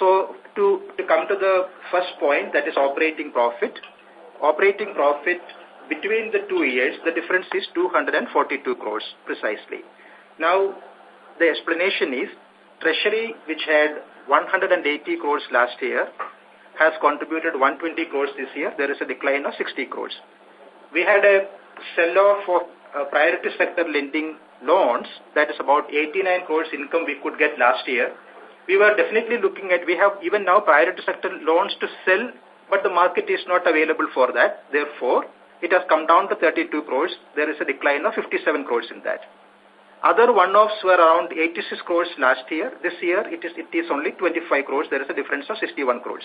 So to come to the first point, that is operating profit. Operating profit between the 2 years, the difference is 242 crores precisely. Now, the explanation is Treasury, which had 180 crores last year, has contributed 120 crores this year. There is a decline of 60 crores. We had a sell-off of priority sector lending loans, that is about 89 crores income we could get last year. We were definitely looking at, we have even now priority sector loans to sell, but the market is not available for that. Therefore, it has come down to 32 crores. There is a decline of 57 crores in that. Other one-offs were around 86 crores last year. This year, it is only 25 crores. There is a difference of 61 crores.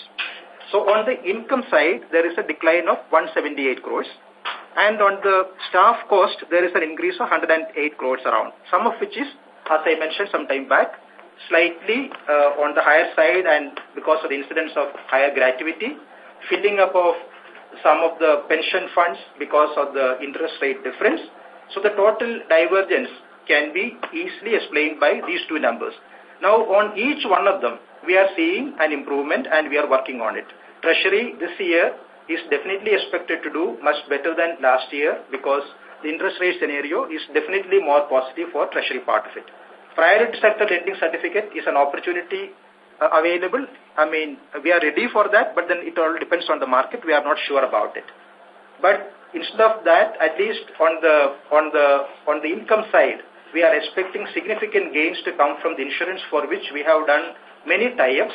So on the income side, there is a decline of 178 crores. And on the staff cost, there is an increase of 108 crores around, some of which is, as I mentioned some time back, slightly on the higher side, and because of the incidence of higher gratuity, filling up of some of the pension funds because of the interest rate difference. So the total divergence can be easily explained by these two numbers. Now, on each one of them, we are seeing an improvement and we are working on it. Treasury this year is definitely expected to do much better than last year because the interest rate scenario is definitely more positive for Treasury part of it. Priority sector lending certificate is an opportunity available. I mean, we are ready for that, but then it all depends on the market. We are not sure about it. But instead of that, at least on the income side, we are expecting significant gains to come from the insurance, for which we have done many tie-ups,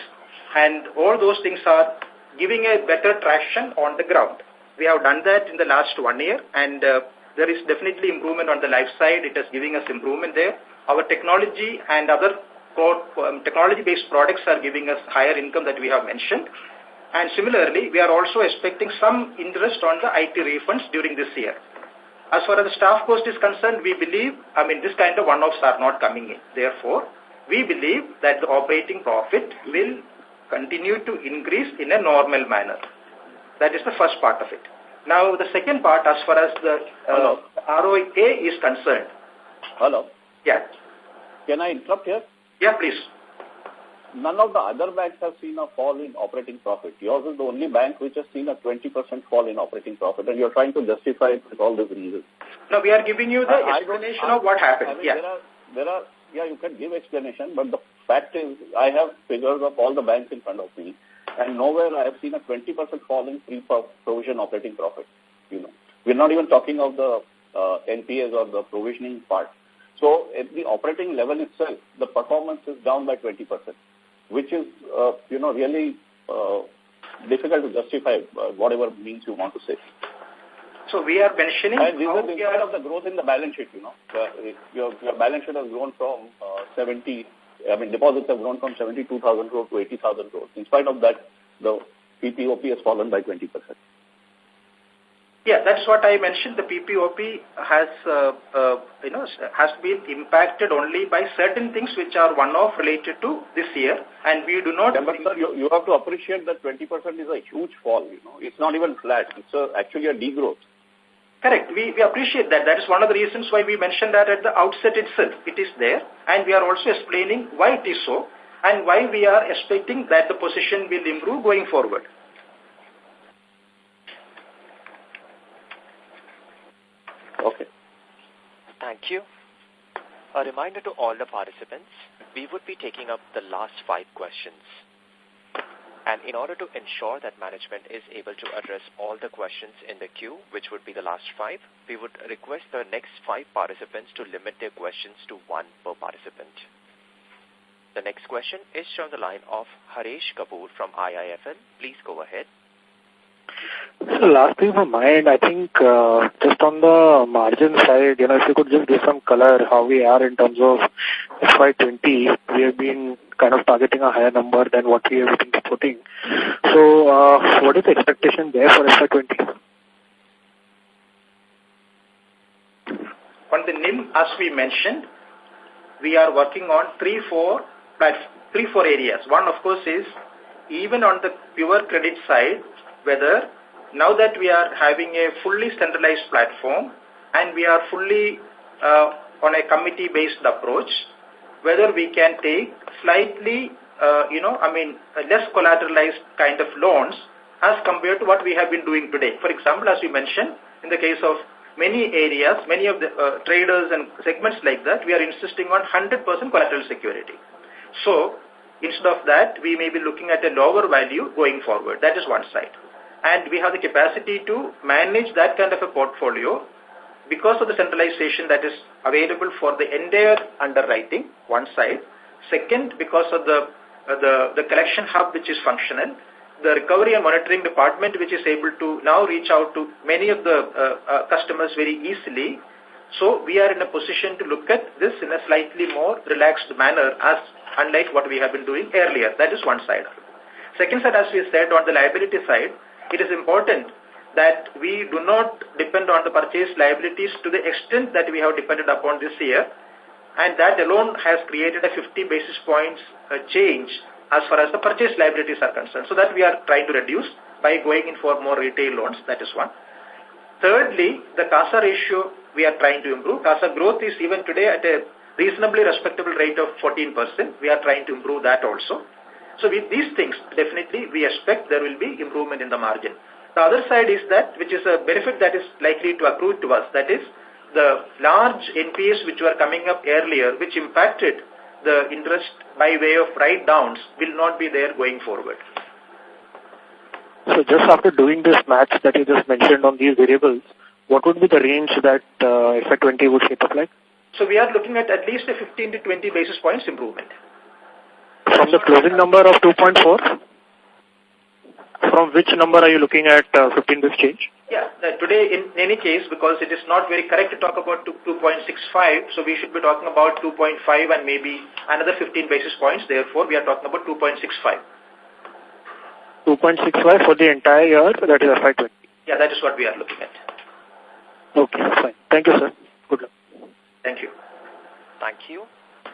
and all those things are giving a better traction on the ground. We have done that in the last 1 year, and there is definitely improvement on the life side. It is giving us improvement there. Our technology and other technology-based products are giving us higher income that we have mentioned. And similarly, we are also expecting some interest on the IT refunds during this year. As far as the staff cost is concerned, we believe, this kind of one-offs are not coming in. Therefore, we believe that the operating profit will continue to increase in a normal manner. That is the first part of it. Now, the second part, as far as the ROA is concerned. Hello. Yeah. Can I interrupt here? Yeah, please. None of the other banks have seen a fall in operating profit. Yours is the only bank which has seen a 20% fall in operating profit, and you're trying to justify it with all these reasons. No, we are giving you the explanation of what happened. There are, you can give explanation, but the fact is, I have figures of all the banks in front of me, and nowhere I have seen a 20% fall in pre-provision operating profit. We're not even talking of the NPAs or the provisioning part. So at the operating level itself, the performance is down by 20%, which is, really difficult to justify, whatever means you want to say. So we are mentioning... And this is in spite of the growth in the balance sheet, Your balance sheet has grown from deposits have grown from 72,000 crore to 80,000 crore. In spite of that, the PPOP has fallen by 20%. Yeah, that's what I mentioned. The PPOP has been impacted only by certain things which are one-off related to this year, and we do not... Yeah, but sir, you have to appreciate that 20% is a huge fall, It's not even flat. It's actually a degrowth. Correct. We appreciate that. That is one of the reasons why we mentioned that at the outset itself. It is there, and we are also explaining why it is so, and why we are expecting that the position will improve going forward. Okay. Thank you. A reminder to all the participants, we would be taking up the last 5 questions. And in order to ensure that management is able to address all the questions in the queue, which would be the last 5, we would request the next 5 participants to limit their questions to 1 per participant. The next question is from the line of Haresh Kapoor from IIFL. Please go ahead. So last thing from my end, I think just on the margin side, if you could just give some color how we are in terms of FY20, we have been kind of targeting a higher number than what we have been putting. So what is the expectation there for FY20? On the NIM, as we mentioned, we are working on three, four areas. One, of course, is even on the pure credit side, whether now that we are having a fully centralized platform and we are fully on a committee-based approach, whether we can take slightly less collateralized kind of loans as compared to what we have been doing today. For example, as you mentioned, in the case of many areas, many of the traders and segments like that, we are insisting on 100% collateral security. So, instead of that, we may be looking at a lower value going forward. That is one side. And we have the capacity to manage that kind of a portfolio because of the centralization that is available for the entire underwriting, one side. Second, because of the collection hub which is functional, the recovery and monitoring department which is able to now reach out to many of the customers very easily. So we are in a position to look at this in a slightly more relaxed manner as unlike what we have been doing earlier. That is one side. Second side, as we said, on the liability side, it is important that we do not depend on the purchase liabilities to the extent that we have depended upon this year. And that alone has created a 50 basis points change as far as the purchase liabilities are concerned. So that we are trying to reduce by going in for more retail loans. That is one. Thirdly, the CASA ratio we are trying to improve. CASA growth is even today at a reasonably respectable rate of 14%. We are trying to improve that also. So with these things, definitely we expect there will be improvement in the margin. The other side is that, which is a benefit that is likely to accrue to us, that is the large NPAs which were coming up earlier, which impacted the interest by way of write-downs, will not be there going forward. So just after doing this math that you just mentioned on these variables, what would be the range that FY20 would shape up like? So we are looking at least a 15 to 20 basis points improvement. From the closing number of 2.4? From which number are you looking at 15 basis change? Yeah, today in any case, because it is not very correct to talk about 2.65, so we should be talking about 2.5 and maybe another 15 basis points. Therefore, we are talking about 2.65. 2.65 for the entire year, that is FY20. Yeah, that is what we are looking at. Okay, fine. Thank you, sir. Good luck. Thank you. Thank you.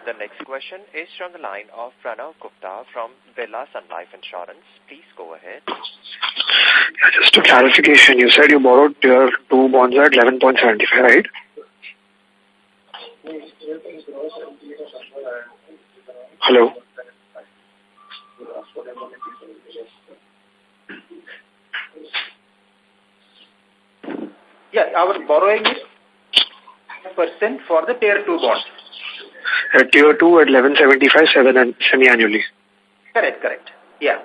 The next question is from the line of Pranav Gupta from Birla Sun Life Insurance. Please go ahead. Yeah, just a clarification. You said you borrowed Tier 2 bonds at 11.75, right? Hello? Yeah, our borrowing is 5% for the Tier 2 bonds. At Tier 2 at 11.75 semi-annually. Correct. Yeah.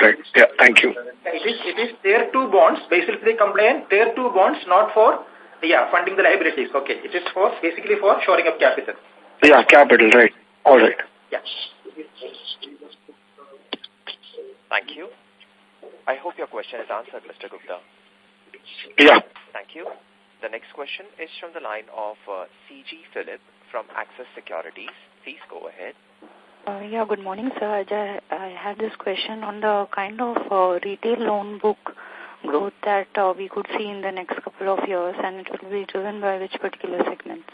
Right. Yeah, thank you. It is Tier 2 bonds, basically compliant Tier 2 bonds, not for funding the liabilities. Okay, it is basically for shoring up capital. Yeah, capital, right. All right. Yeah. Thank you. I hope your question is answered, Mr. Gupta. Yeah. Thank you. The next question is from the line of C.G. Philip from Axis Securities. Please go ahead. Yeah, good morning, sir. I had this question on the kind of retail loan book growth that we could see in the next couple of years, and it will be driven by which particular segments?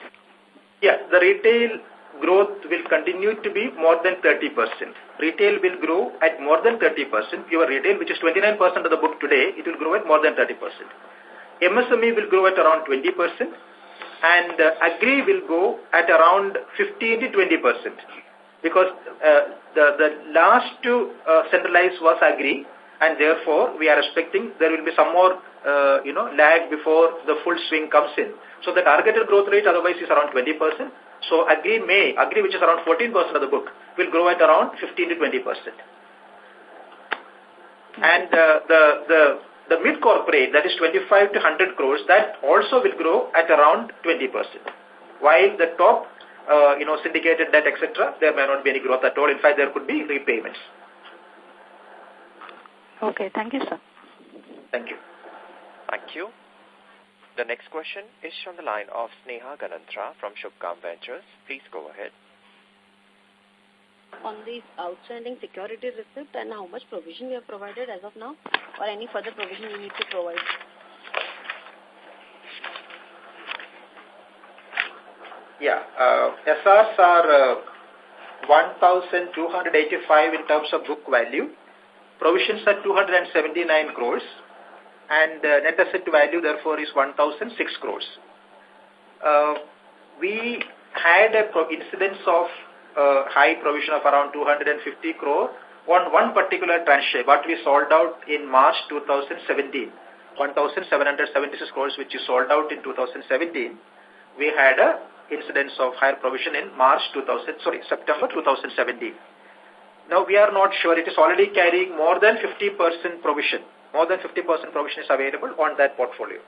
Yeah, the retail growth will continue to be more than 30%. Retail will grow at more than 30%. Pure retail, which is 29% of the book today, it will grow at more than 30%. MSME will grow at around 20%, and Agri will go at around 15 to 20%. Because the last to centralize was Agri, and therefore we are expecting there will be some more lag before the full swing comes in. So the targeted growth rate otherwise is around 20%. So Agri, which is around 14% of the book, will grow at around 15 to 20%. And the mid-corporate, that is 25 to 100 crores, that also will grow at around 20%. While the top, syndicated debt, etc., there may not be any growth at all. In fact, there could be repayments. Okay, thank you, sir. Thank you. Thank you. The next question is from the line of Sneha Ganantra from Shubhkam Ventures. Please go ahead. On the outstanding security receipt and how much provision we have provided as of now, or any further provision we need to provide? Yeah, SRs are 1,285 in terms of book value. Provisions are 279 crores. And net asset value, therefore, is 1,006 crores. We had a incidence of high provision of around 250 crore on one particular tranche, what we sold out in March 2017. 1,776 crores which is sold out in 2017. We had a incidence of higher provision in September 2017. Now we are not sure. It is already carrying more than 50% provision. More than 50% provision is available on that portfolio.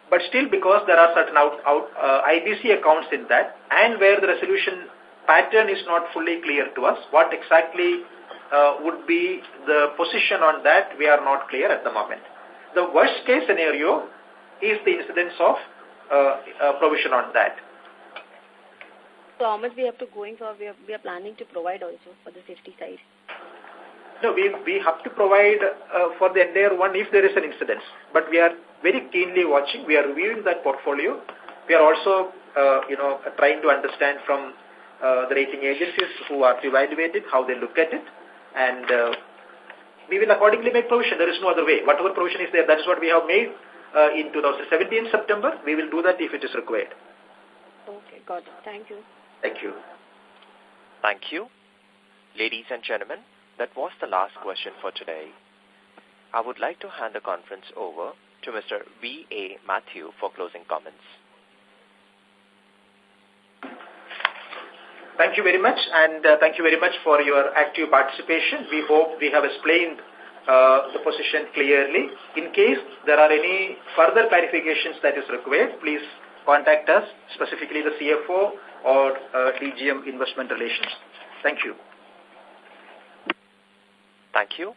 But still, because there are certain IBC accounts in that, and where the resolution pattern is not fully clear to us, what exactly would be the position on that, we are not clear at the moment. The worst case scenario is the incidence of provision on that. So how much we have to go in for, we are planning to provide also for the safety side? No, we have to provide for the entire one if there is an incidence. But we are very keenly watching. We are reviewing that portfolio. We are also, trying to understand from the rating agencies who are evaluated, how they look at it. And we will accordingly make provision. There is no other way. Whatever provision is there, that is what we have made in 2017 September. We will do that if it is required. Okay, got it. Thank you. Thank you. Thank you. Ladies and gentlemen, that was the last question for today. I would like to hand the conference over to Mr. V.A. Matthew for closing comments. Thank you very much, and thank you very much for your active participation. We hope we have explained the position clearly. In case there are any further clarifications that is required, please contact us, specifically the CFO or DGM Investment Relations. Thank you. Thank you.